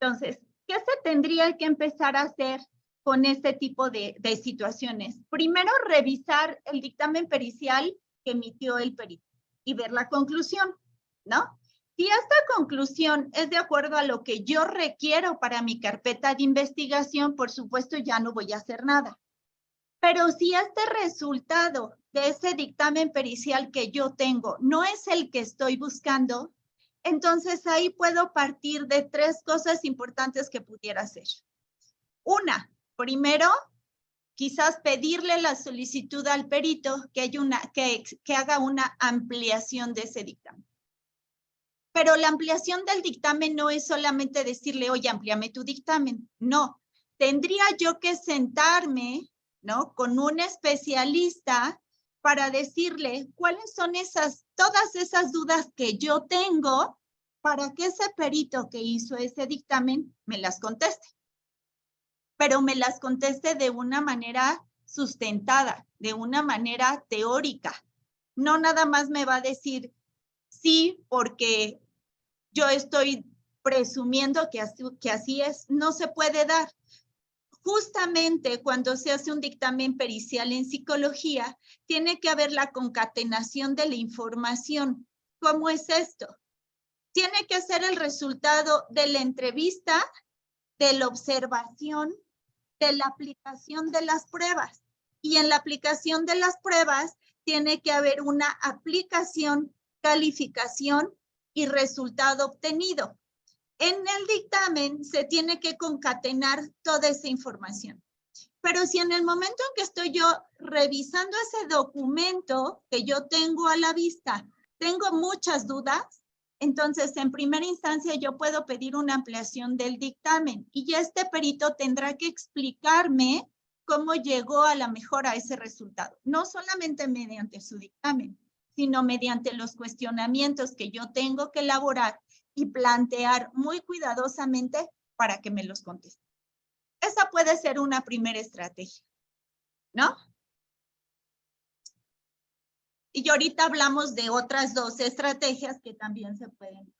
Entonces, ¿qué se tendría que empezar a hacer con este tipo de situaciones. Primero, revisar el dictamen pericial que emitió el perito y ver la conclusión, ¿no? Si esta conclusión es de acuerdo a lo que yo requiero para mi carpeta de investigación, por supuesto ya no voy a hacer nada. Pero si este resultado de ese dictamen pericial que yo tengo no es el que estoy buscando, entonces ahí puedo partir de 3 cosas importantes que pudiera hacer. Una, primero, quizás pedirle la solicitud al perito que haga una ampliación de ese dictamen. Pero la ampliación del dictamen no es solamente decirle, oye, amplíame tu dictamen. No, tendría yo que sentarme, ¿no?, con un especialista para decirle cuáles son todas esas dudas que yo tengo para que ese perito que hizo ese dictamen me las conteste. Pero me las conteste de una manera sustentada, de una manera teórica. No nada más me va a decir sí porque yo estoy presumiendo que así es. No se puede dar. Justamente cuando se hace un dictamen pericial en psicología, tiene que haber la concatenación de la información. ¿Cómo es esto? Tiene que ser el resultado de la entrevista, de la observación, de la aplicación de las pruebas. Y en la aplicación de las pruebas tiene que haber una aplicación, calificación y resultado obtenido. En el dictamen se tiene que concatenar toda esa información. Pero si en el momento en que estoy yo revisando ese documento que yo tengo a la vista, tengo muchas dudas, entonces en primera instancia yo puedo pedir una ampliación del dictamen y este perito tendrá que explicarme cómo llegó a la mejor a ese resultado. No solamente mediante su dictamen, sino mediante los cuestionamientos que yo tengo que elaborar y plantear muy cuidadosamente para que me los conteste. Esa puede ser una primera estrategia, ¿no? Y ahorita hablamos de otras 2 estrategias que también se pueden.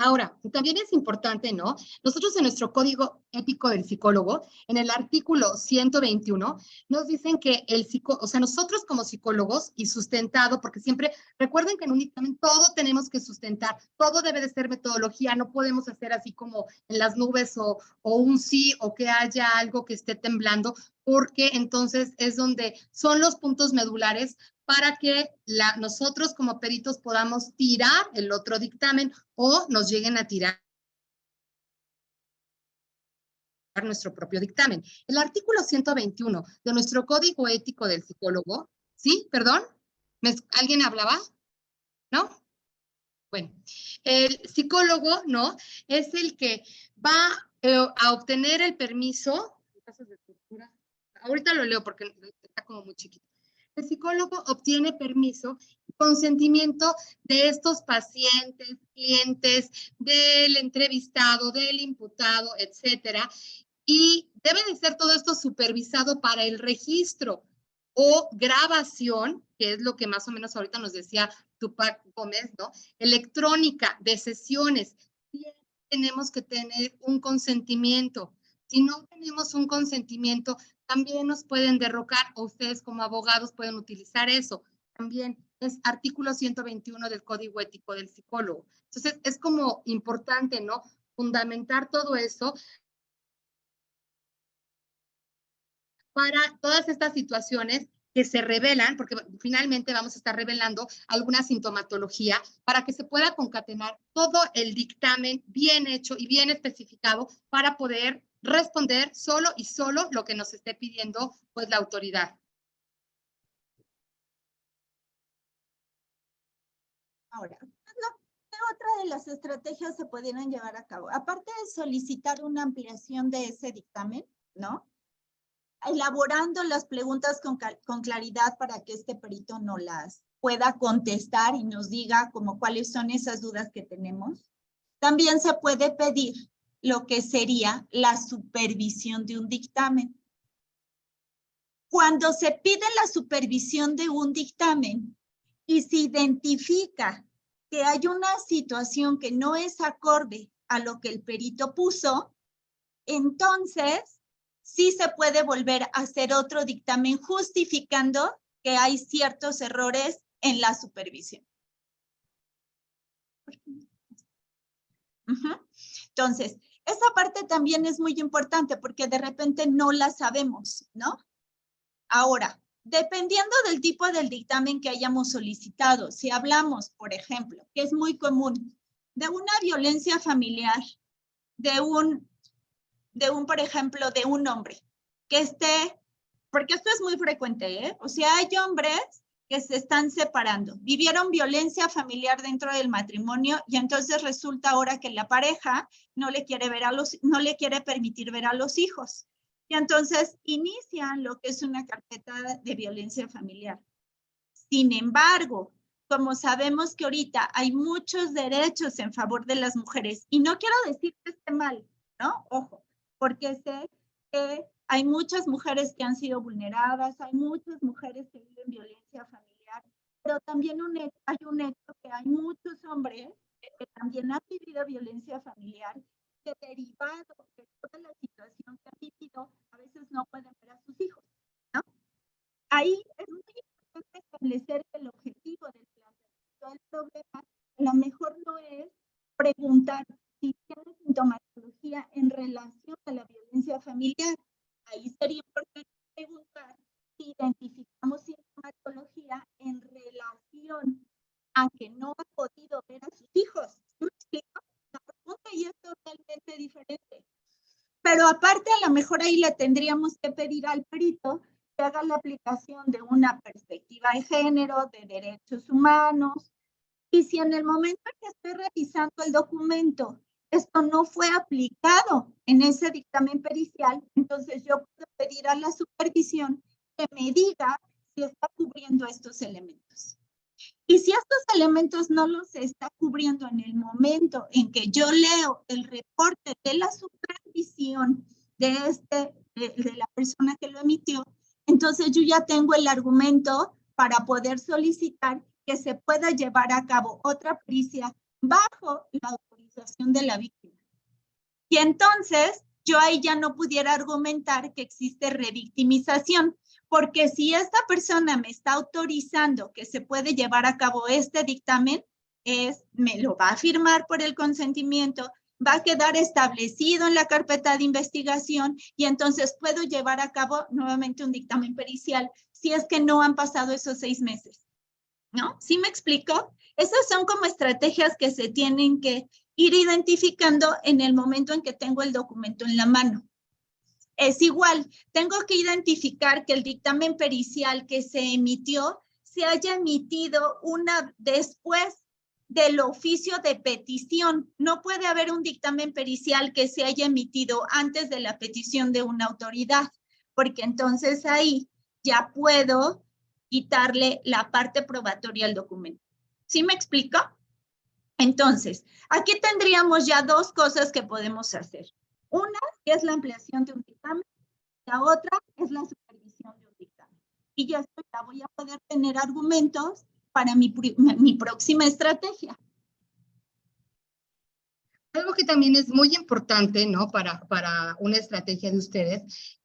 Ahora, también es importante, ¿no? Nosotros en nuestro código ético del psicólogo, en el artículo 121, nos dicen que nosotros como psicólogos y sustentado, porque siempre, recuerden que en un dictamen todo tenemos que sustentar, todo debe de ser metodología, no podemos hacer así como en las nubes o un sí o que haya algo que esté temblando, porque entonces es donde son los puntos medulares para que nosotros como peritos podamos tirar el otro dictamen o nos lleguen a tirar nuestro propio dictamen. El artículo 121 de nuestro Código Ético del Psicólogo, ¿sí? ¿Perdón? ¿Alguien hablaba? ¿No? Bueno, el psicólogo, ¿no?, es el que va a obtener el permiso. Ahorita lo leo porque está como muy chiquito. El psicólogo obtiene permiso y consentimiento de estos pacientes, clientes, del entrevistado, del imputado, etcétera, y debe de ser todo esto supervisado para el registro o grabación, que es lo que más o menos ahorita nos decía Tupac Gómez, ¿no?, electrónica de sesiones. Tenemos que tener un consentimiento. Si no tenemos un consentimiento, también nos pueden derrocar o ustedes como abogados pueden utilizar eso. También es artículo 121 del Código Ético del Psicólogo. Entonces, es como importante, ¿no?, fundamentar todo eso para todas estas situaciones que se revelan, porque finalmente vamos a estar revelando alguna sintomatología para que se pueda concatenar todo el dictamen bien hecho y bien especificado para poder responder solo y solo lo que nos esté pidiendo pues la autoridad. Ahora, otra de las estrategias se pudieran llevar a cabo, aparte de solicitar una ampliación de ese dictamen, ¿no?, elaborando las preguntas con claridad para que este perito no las pueda contestar y nos diga como cuáles son esas dudas que tenemos. También se puede pedir lo que sería la supervisión de un dictamen. Cuando se pide la supervisión de un dictamen y se identifica que hay una situación que no es acorde a lo que el perito puso, entonces sí se puede volver a hacer otro dictamen justificando que hay ciertos errores en la supervisión. Entonces, esa parte también es muy importante porque de repente no la sabemos, ¿no? Ahora, dependiendo del tipo del dictamen que hayamos solicitado, si hablamos, por ejemplo, que es muy común, de una violencia familiar, de un, por ejemplo, de un hombre que esté, porque esto es muy frecuente, ¿eh? O sea, hay hombres que se están separando, vivieron violencia familiar dentro del matrimonio y entonces resulta ahora que la pareja no le quiere permitir ver a los hijos. Y entonces inician lo que es una carpeta de violencia familiar. Sin embargo, como sabemos que ahorita hay muchos derechos en favor de las mujeres, y no quiero decir que esté mal, ¿no? Ojo, porque sé que hay muchas mujeres que han sido vulneradas, hay muchas mujeres que viven violencia familiar, pero también hay un hecho que hay muchos hombres que también han vivido violencia familiar, que derivado de toda la situación que han vivido, a veces no pueden ver a sus hijos, ¿no? Ahí es muy importante establecer que el objetivo del planteamiento del problema a lo mejor no es preguntar si tiene sintomatología en relación a la violencia familiar. Ahí sería importante preguntar si identificamos sintomatología en relación a que no ha podido ver a sus hijos. ¿Me explico? La pregunta ya es totalmente diferente. Pero aparte, a lo mejor ahí le tendríamos que pedir al perito que haga la aplicación de una perspectiva de género, de derechos humanos. Y si en el momento en que estoy revisando el documento, esto no fue aplicado en ese dictamen pericial, entonces yo puedo pedir a la supervisión que me diga si está cubriendo estos elementos. Y si estos elementos no los está cubriendo en el momento en que yo leo el reporte de la supervisión de la persona que lo emitió, entonces yo ya tengo el argumento para poder solicitar que se pueda llevar a cabo otra pericia bajo la autorización de la víctima. Y entonces yo ahí ya no pudiera argumentar que existe revictimización, porque si esta persona me está autorizando que se puede llevar a cabo este dictamen, me lo va a firmar por el consentimiento, va a quedar establecido en la carpeta de investigación y entonces puedo llevar a cabo nuevamente un dictamen pericial si es que no han pasado esos 6 meses. ¿No? ¿Sí me explico? Esas son como estrategias que se tienen que ir identificando en el momento en que tengo el documento en la mano. Es igual, tengo que identificar que el dictamen pericial que se emitió se haya emitido después del oficio de petición. No puede haber un dictamen pericial que se haya emitido antes de la petición de una autoridad, porque entonces ahí ya puedo quitarle la parte probatoria al documento. ¿Sí me explico? Entonces, aquí tendríamos ya 2 cosas que podemos hacer. Una es la ampliación de un dictamen, la otra es la supervisión de un dictamen. Y ya voy a poder tener argumentos para mi próxima estrategia. Algo que también es muy importante, ¿no? Para una estrategia de ustedes,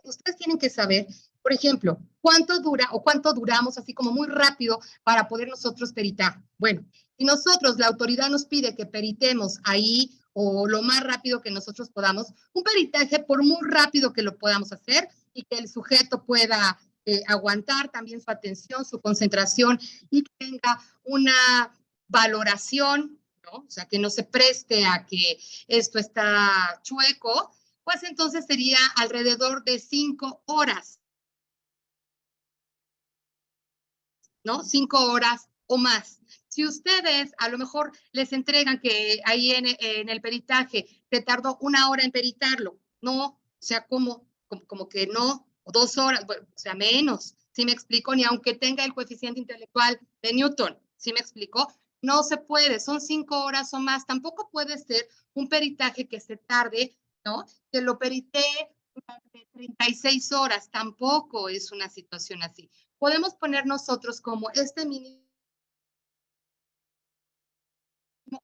ustedes tienen que saber, por ejemplo, cuánto dura o cuánto duramos así como muy rápido para poder nosotros peritar. Bueno, si nosotros, la autoridad nos pide que peritemos ahí o lo más rápido que nosotros podamos, un peritaje por muy rápido que lo podamos hacer y que el sujeto pueda aguantar también su atención, su concentración y que tenga una valoración, ¿no? O sea, que no se preste a que esto está chueco, pues entonces sería alrededor de 5 horas, ¿no? 5 horas o más. Si ustedes a lo mejor les entregan que ahí en el peritaje te tardó 1 hora en peritarlo, no, o sea, como que no, o 2 horas, bueno, o sea, menos, ¿sí me explico? Ni aunque tenga el coeficiente intelectual de Newton, ¿sí me explico? No se puede, son 5 horas o más. Tampoco puede ser un peritaje que se tarde, ¿no? Que lo peritee durante 36 horas, tampoco es una situación así. Podemos poner nosotros como este mínimo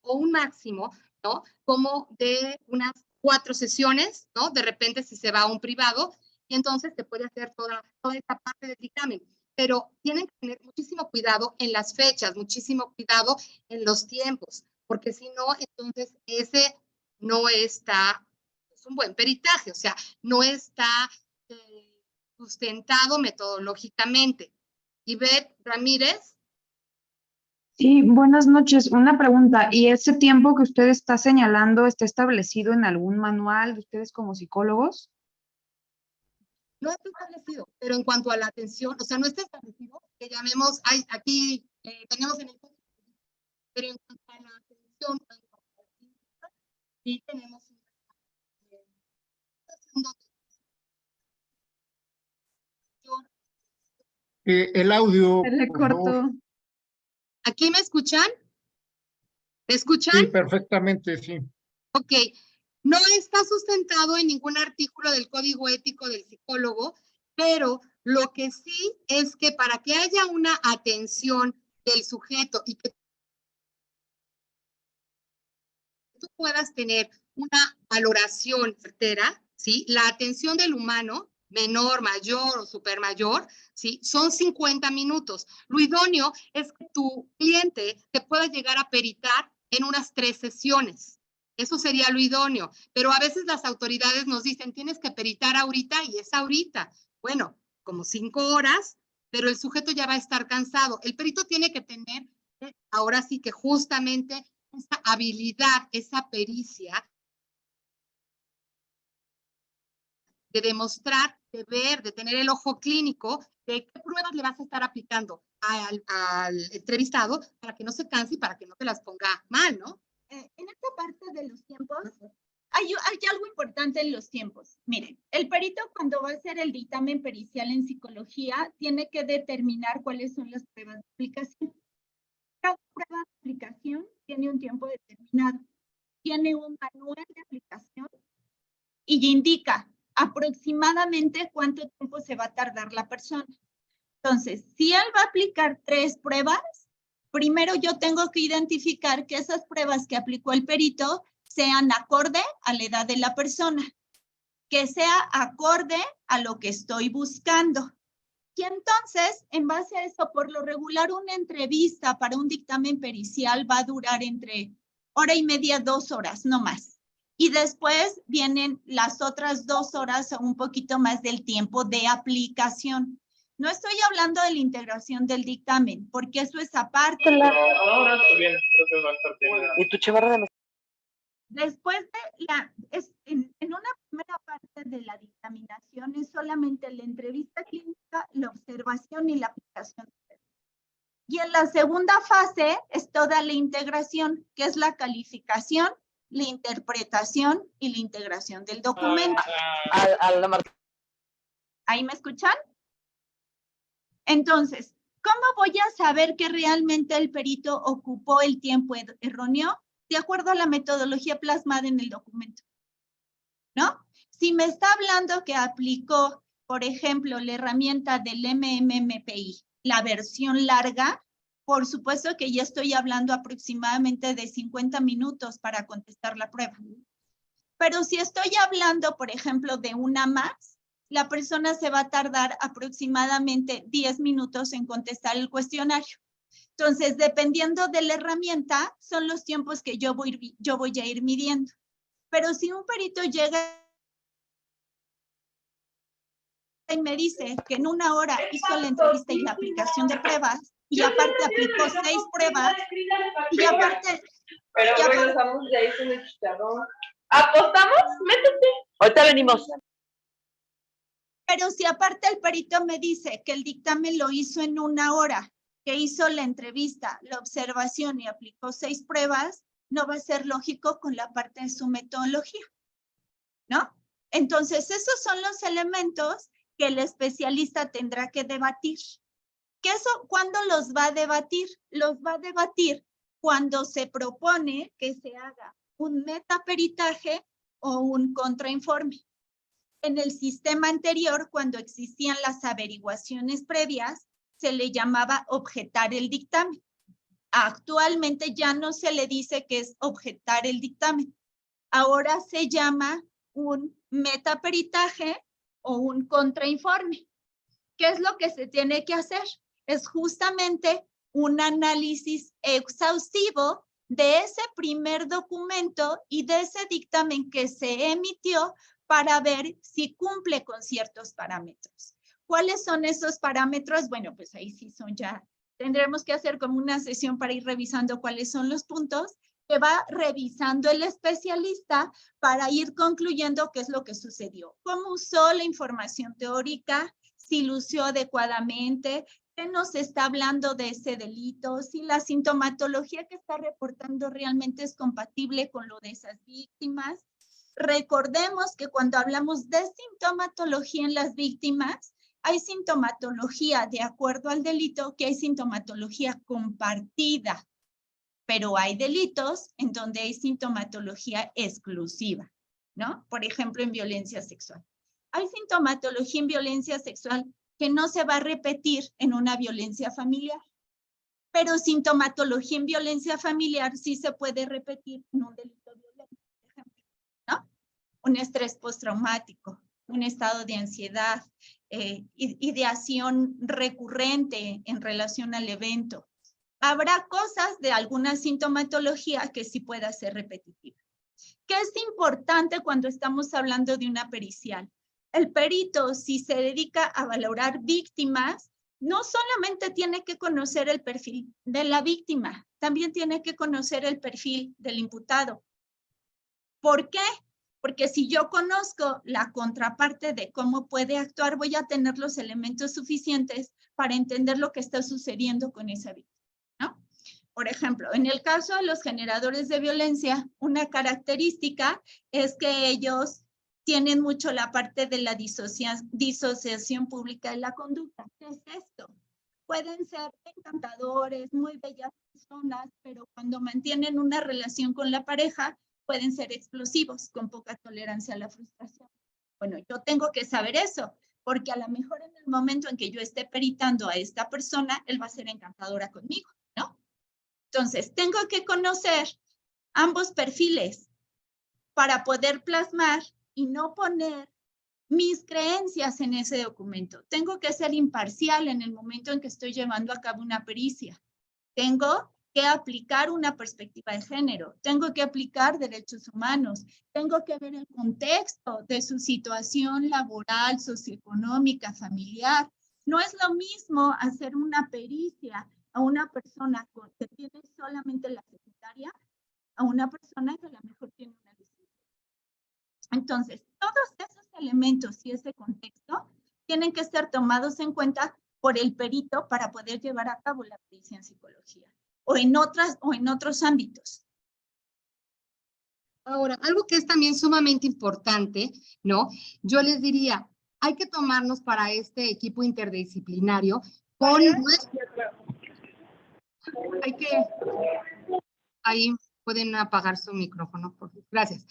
o un máximo, ¿no? Como de unas 4 sesiones, ¿no? De repente si se va a un privado, y entonces se puede hacer toda esta parte del dictamen. Pero tienen que tener muchísimo cuidado en las fechas, muchísimo cuidado en los tiempos, porque si no, entonces ese no está, es un buen peritaje, o sea, no está sustentado metodológicamente. Ivette Ramírez. Sí, buenas noches. Una pregunta. ¿Y ese tiempo que usted está señalando está establecido en algún manual de ustedes como psicólogos? No está establecido, pero en cuanto a la atención, o sea, no está establecido que llamemos, aquí tenemos en el código, pero en cuanto a la atención, sí tenemos El audio, Se le por favor. cortó. ¿Aquí me escuchan? ¿Me escuchan? Sí, perfectamente, sí. Ok. No está sustentado en ningún artículo del Código Ético del Psicólogo, pero lo que sí es que para que haya una atención del sujeto y que tú puedas tener una valoración certera, ¿sí? La atención del humano, menor, mayor o supermayor, ¿sí? Son 50 minutos. Lo idóneo es que tu cliente te pueda llegar a peritar en unas 3 sesiones. Eso sería lo idóneo. Pero a veces las autoridades nos dicen, tienes que peritar ahorita y es ahorita. Bueno, como 5 horas, pero el sujeto ya va a estar cansado. El perito tiene que tener, ahora sí que justamente esa habilidad, esa pericia de demostrar, de ver, de tener el ojo clínico de qué pruebas le vas a estar aplicando al entrevistado para que no se canse y para que no te las ponga mal, ¿no? En esta parte de los tiempos, hay algo importante en los tiempos. Miren, el perito cuando va a hacer el dictamen pericial en psicología tiene que determinar cuáles son las pruebas de aplicación. Cada prueba de aplicación tiene un tiempo determinado, tiene un manual de aplicación y indica aproximadamente cuánto tiempo se va a tardar la persona. Entonces, si él va a aplicar 3 pruebas, primero yo tengo que identificar que esas pruebas que aplicó el perito sean acorde a la edad de la persona, que sea acorde a lo que estoy buscando. Y entonces, en base a eso, por lo regular, una entrevista para un dictamen pericial va a durar entre 1:30 a 2 horas, no más. Y después vienen las otras 2 horas o un poquito más del tiempo de aplicación. No estoy hablando de la integración del dictamen, porque eso es aparte. Ahora estoy bien, entonces va a estar bien. ¿Y tu chavarra de Después de en una primera parte de la dictaminación es solamente la entrevista clínica, la observación y la aplicación. Y en la segunda fase es toda la integración, que es la calificación, la interpretación y la integración del documento. ¿Ahí me escuchan? Entonces, ¿cómo voy a saber que realmente el perito ocupó el tiempo erróneo? De acuerdo a la metodología plasmada en el documento, ¿no? Si me está hablando que aplicó, por ejemplo, la herramienta del MMPI, la versión larga, por supuesto que ya estoy hablando aproximadamente de 50 minutos para contestar la prueba. Pero si estoy hablando, por ejemplo, de una más, la persona se va a tardar aproximadamente 10 minutos en contestar el cuestionario. Entonces, dependiendo de la herramienta, son los tiempos que yo voy a ir midiendo. Pero si un perito llega y me dice que en 1 hora hizo la entrevista y la aplicación de pruebas, y aparte aplicó 6 pruebas, y aparte... Pero regresamos de ahí con el chicharrón. ¿Apostamos? Métete. Ahorita venimos. Pero si aparte el perito me dice que el dictamen lo hizo en 1 hora, que hizo la entrevista, la observación y aplicó 6 pruebas, no va a ser lógico con la parte de su metodología, ¿no? Entonces, esos son los elementos que el especialista tendrá que debatir. ¿Cuándo los va a debatir? Los va a debatir cuando se propone que se haga un metaperitaje o un contrainforme. En el sistema anterior, cuando existían las averiguaciones previas, se le llamaba objetar el dictamen. Actualmente ya no se le dice que es objetar el dictamen. Ahora se llama un metaperitaje o un contrainforme. ¿Qué es lo que se tiene que hacer? Es justamente un análisis exhaustivo de ese primer documento y de ese dictamen que se emitió para ver si cumple con ciertos parámetros. ¿Cuáles son esos parámetros? Bueno, pues ahí sí son ya, tendremos que hacer como una sesión para ir revisando cuáles son los puntos que va revisando el especialista para ir concluyendo qué es lo que sucedió, cómo usó la información teórica, si lució adecuadamente, qué nos está hablando de ese delito, si la sintomatología que está reportando realmente es compatible con lo de esas víctimas. Recordemos que cuando hablamos de sintomatología en las víctimas, hay sintomatología de acuerdo al delito, que hay sintomatología compartida, pero hay delitos en donde hay sintomatología exclusiva, ¿no? Por ejemplo, en violencia sexual. Hay sintomatología en violencia sexual que no se va a repetir en una violencia familiar, pero sintomatología en violencia familiar sí se puede repetir en un delito violento, por ejemplo, ¿no? Un estrés postraumático, un estado de ansiedad, ideación recurrente en relación al evento. Habrá cosas de alguna sintomatología que sí pueda ser repetitiva. ¿Qué es importante cuando estamos hablando de una pericial? El perito, si se dedica a valorar víctimas, no solamente tiene que conocer el perfil de la víctima, también tiene que conocer el perfil del imputado. ¿Por qué? Porque si yo conozco la contraparte de cómo puede actuar, voy a tener los elementos suficientes para entender lo que está sucediendo con esa víctima, ¿no? Por ejemplo, en el caso de los generadores de violencia, una característica es que ellos tienen mucho la parte de la disociación pública de la conducta. ¿Qué es esto? Pueden ser encantadores, muy bellas personas, pero cuando mantienen una relación con la pareja, pueden ser explosivos, con poca tolerancia a la frustración. Bueno, yo tengo que saber eso, porque a lo mejor en el momento en que yo esté peritando a esta persona, él va a ser encantadora conmigo, ¿no? Entonces, tengo que conocer ambos perfiles para poder plasmar y no poner mis creencias en ese documento. Tengo que ser imparcial en el momento en que estoy llevando a cabo una pericia. Tengo que aplicar una perspectiva de género, tengo que aplicar derechos humanos, tengo que ver el contexto de su situación laboral, socioeconómica, familiar. No es lo mismo hacer una pericia a una persona que tiene solamente la secundaria, a una persona que a lo mejor tiene una licencia. Entonces, todos esos elementos y ese contexto tienen que ser tomados en cuenta por el perito para poder llevar a cabo la pericia en psicología o en otros ámbitos. Ahora, algo que es también sumamente importante, ¿no? Yo les diría, hay que tomarnos para este equipo interdisciplinario con hay que ahí pueden apagar su micrófono, por favor. Gracias.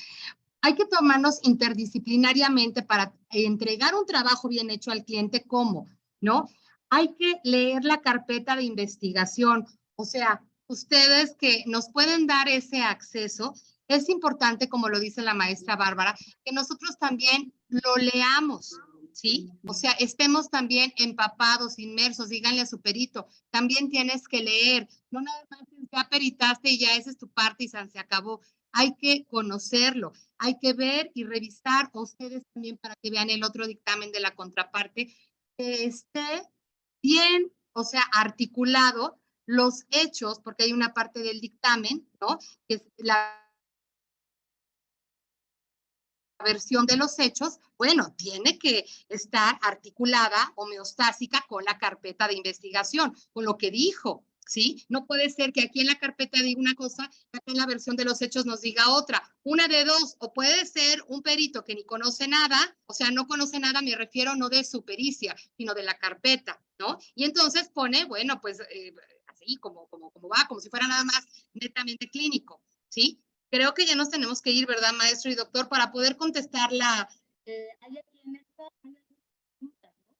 Hay que tomarnos interdisciplinariamente para entregar un trabajo bien hecho al cliente. ¿Cómo? ¿No? Hay que leer la carpeta de investigación. O sea, ustedes que nos pueden dar ese acceso, es importante, como lo dice la maestra Bárbara, que nosotros también lo leamos, ¿sí? O sea, estemos también empapados, inmersos, díganle a su perito, también tienes que leer, no nada más ya peritaste y ya esa es tu parte y se acabó. Hay que conocerlo, hay que ver y revisar a ustedes también para que vean el otro dictamen de la contraparte, que esté bien, o sea, articulado los hechos, porque hay una parte del dictamen, ¿no? Que es la versión de los hechos, bueno, tiene que estar articulada, homeostásica con la carpeta de investigación, con lo que dijo, ¿sí? No puede ser que aquí en la carpeta diga una cosa, que aquí en la versión de los hechos nos diga otra. Una de dos, o puede ser un perito que ni conoce nada, o sea, no conoce nada, me refiero no de su pericia, sino de la carpeta, ¿no? Y entonces pone, bueno, pues así como va, como si fuera nada más netamente clínico, ¿sí? Creo que ya nos tenemos que ir, ¿verdad, maestro y doctor? Para poder contestar la... ¿Hay aquí en esta? ¿Hay preguntas, no?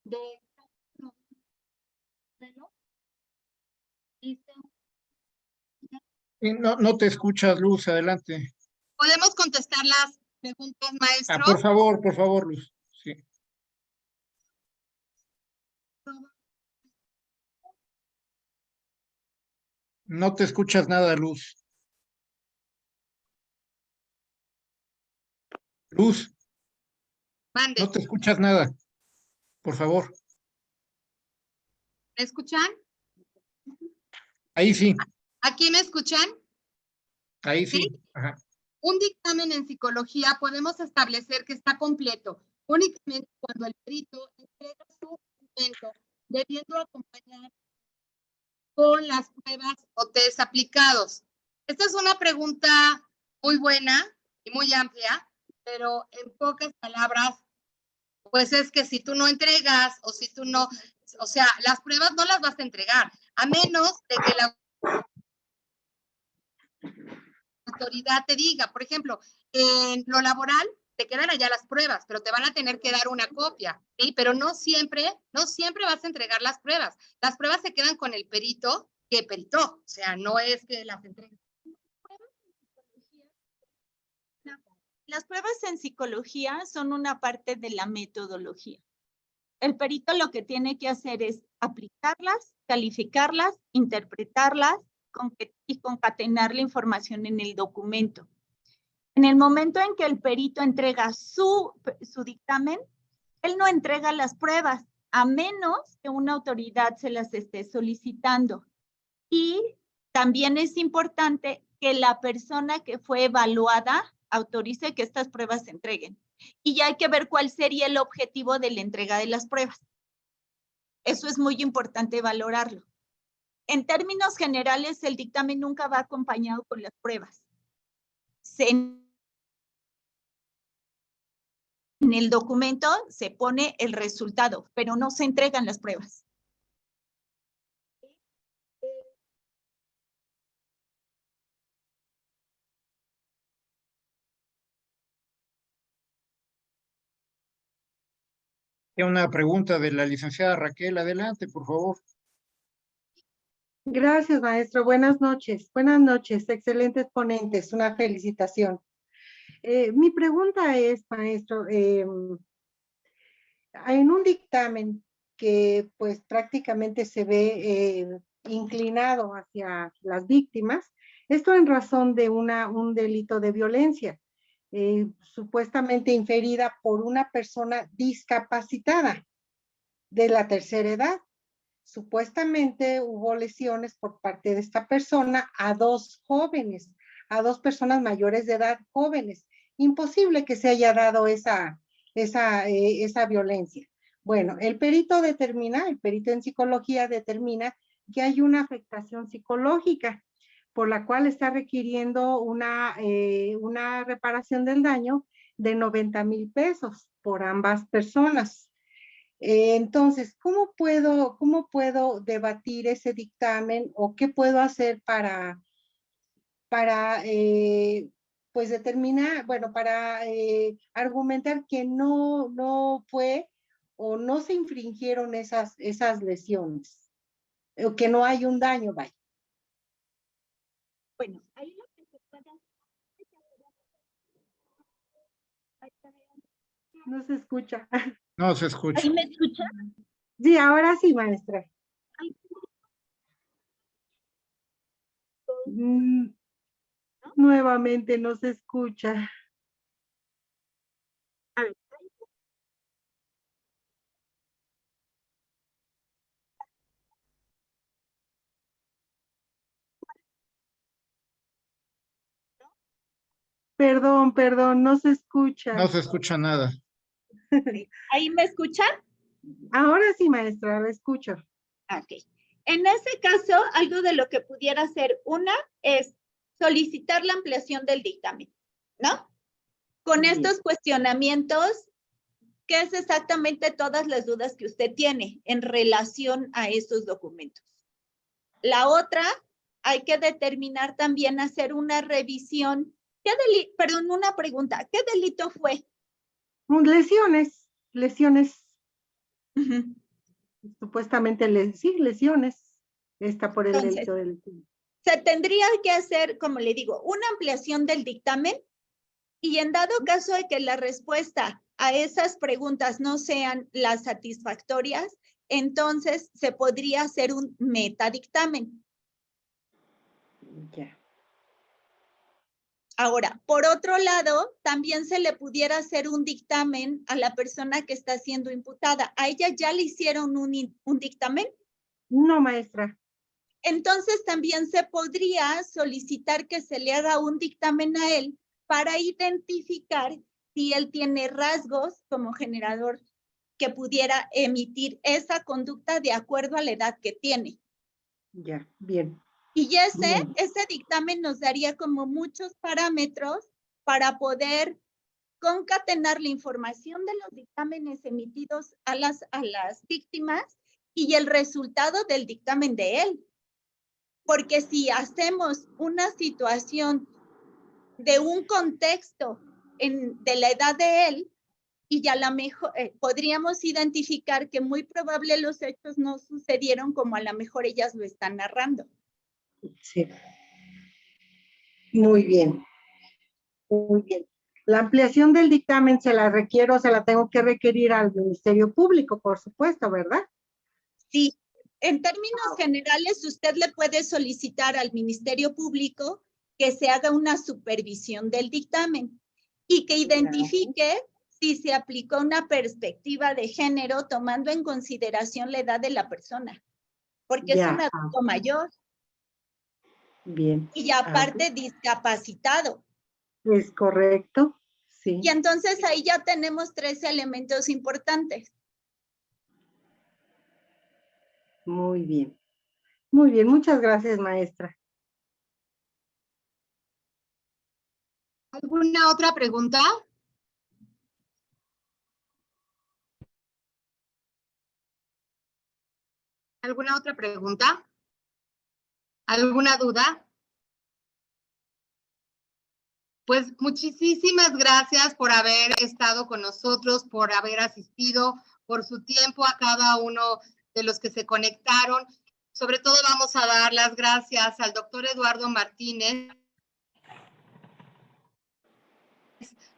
De... No te escuchas, Luz, adelante. ¿Podemos contestar las preguntas, maestro? Por favor, Luz. Sí. No te escuchas nada, Luz. Luz, Mande. no te escuchas nada. Por favor. ¿Me escuchan? Ahí sí, ¿Aquí me escuchan? ahí sí. ¿Sí? Ajá. Un dictamen en psicología podemos establecer que está completo únicamente cuando el perito entrega su documento, debiendo acompañar con las pruebas o test aplicados. Esta es una pregunta muy buena y muy amplia, pero en pocas palabras, pues es que si tú no entregas o si tú no, o sea, las pruebas no las vas a entregar, a menos de que la autoridad te diga, por ejemplo, en lo laboral te quedan allá las pruebas, pero te van a tener que dar una copia, ¿sí? Pero no siempre vas a entregar las pruebas. Las pruebas se quedan con el perito que peritó, o sea, no es que las entregues. Las pruebas en psicología son una parte de la metodología. El perito lo que tiene que hacer es aplicarlas, calificarlas, interpretarlas y concatenar la información en el documento. En el momento en que el perito entrega su dictamen, él no entrega las pruebas, a menos que una autoridad se las esté solicitando. Y también es importante que la persona que fue evaluada autorice que estas pruebas se entreguen. Y ya hay que ver cuál sería el objetivo de la entrega de las pruebas. Eso es muy importante valorarlo. En términos generales, el dictamen nunca va acompañado con las pruebas. En el documento se pone el resultado, pero no se entregan las pruebas. Una pregunta de la licenciada Raquel. Adelante, por favor. Gracias, maestro. Buenas noches. Buenas noches. Excelentes ponentes. Una felicitación. Mi pregunta es, maestro, en un dictamen que pues prácticamente se ve inclinado hacia las víctimas, esto en razón de un delito de violencia, supuestamente inferida por una persona discapacitada de la tercera edad. Supuestamente hubo lesiones por parte de esta persona a dos jóvenes, a dos personas mayores de edad jóvenes. Imposible que se haya dado esa violencia. Bueno, el perito en psicología determina que hay una afectación psicológica por la cual está requiriendo una reparación del daño de 90,000 pesos por ambas personas. Entonces, ¿cómo puedo debatir ese dictamen o qué puedo hacer para pues determinar, bueno, para argumentar que no fue o no se infringieron esas lesiones, o que no hay un daño, vaya? Bueno, ahí lo que se puede hacer. No se escucha. No se escucha. ¿Ahí me escucha? Sí, ahora sí, maestra. Nuevamente no se escucha. A ver. Perdón, no se escucha. No se escucha nada. ¿Ahí me escuchan? Ahora sí, maestra, la escucho. Ok. En ese caso, algo de lo que pudiera hacer una es solicitar la ampliación del dictamen, ¿no? Con estos cuestionamientos, ¿qué es exactamente todas las dudas que usted tiene en relación a estos documentos? La otra, hay que determinar también, hacer una revisión. Perdón, una pregunta. ¿Qué delito fue? Lesiones. Supuestamente, sí, lesiones. Está por el Entonces, delito del... se tendría que hacer, como le digo, una ampliación del dictamen y en dado caso de que la respuesta a esas preguntas no sean las satisfactorias, entonces se podría hacer un metadictamen. Ya. Ahora, por otro lado, también se le pudiera hacer un dictamen a la persona que está siendo imputada. ¿A ella ya le hicieron un dictamen? No, maestra. Entonces también se podría solicitar que se le haga un dictamen a él para identificar si él tiene rasgos como generador que pudiera emitir esa conducta de acuerdo a la edad que tiene. Ya, bien. Y Bien. ese dictamen nos daría como muchos parámetros para poder concatenar la información de los dictámenes emitidos a las víctimas y el resultado del dictamen de él. Porque si hacemos una situación de un contexto de la edad de él, y ya la mejor podríamos identificar que muy probable los hechos no sucedieron como a lo mejor ellas lo están narrando. Sí. Muy bien. Muy bien. La ampliación del dictamen se la requiero, se la tengo que requerir al Ministerio Público, por supuesto, ¿verdad? Sí, en términos generales, usted le puede solicitar al Ministerio Público que se haga una supervisión del dictamen y que identifique si se aplicó una perspectiva de género tomando en consideración la edad de la persona, porque es un adulto mayor. Bien. Y aparte discapacitado. Es correcto, sí. Y entonces ahí ya tenemos 3 elementos importantes. Muy bien. Muy bien, muchas gracias, maestra. ¿Alguna otra pregunta? ¿Alguna otra pregunta? ¿Alguna duda? Pues muchísimas gracias por haber estado con nosotros, por haber asistido, por su tiempo a cada uno de los que se conectaron. Sobre todo vamos a dar las gracias al doctor Eduardo Martínez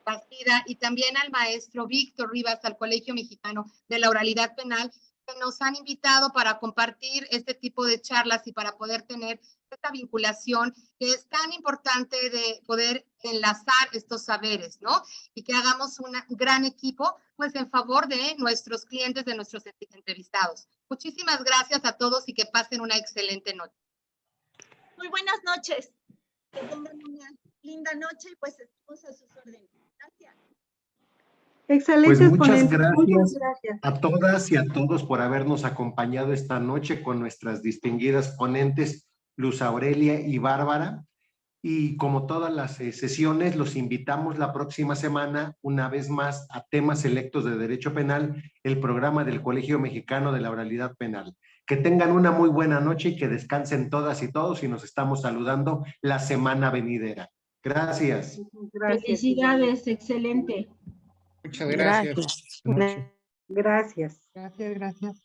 Bastida y también al maestro Víctor Rivas, al Colegio Mexicano de la Oralidad Penal, que nos han invitado para compartir este tipo de charlas y para poder tener esta vinculación que es tan importante de poder enlazar estos saberes, ¿no? Y que hagamos un gran equipo, pues en favor de nuestros clientes, de nuestros entrevistados. Muchísimas gracias a todos y que pasen una excelente noche. Muy buenas noches. Que tengan una linda noche y pues estamos a sus órdenes. Gracias. Excelentes Pues muchas ponentes. gracias, Muchas gracias a todas y a todos por habernos acompañado esta noche con nuestras distinguidas ponentes Luz Aurelia y Bárbara. Y como todas las sesiones, los invitamos la próxima semana, una vez más, a temas selectos de Derecho Penal, el programa del Colegio Mexicano de la Oralidad Penal. Que tengan una muy buena noche y que descansen todas y todos y nos estamos saludando la semana venidera. Gracias. Felicidades, excelente. Muchas gracias. Gracias. Gracias.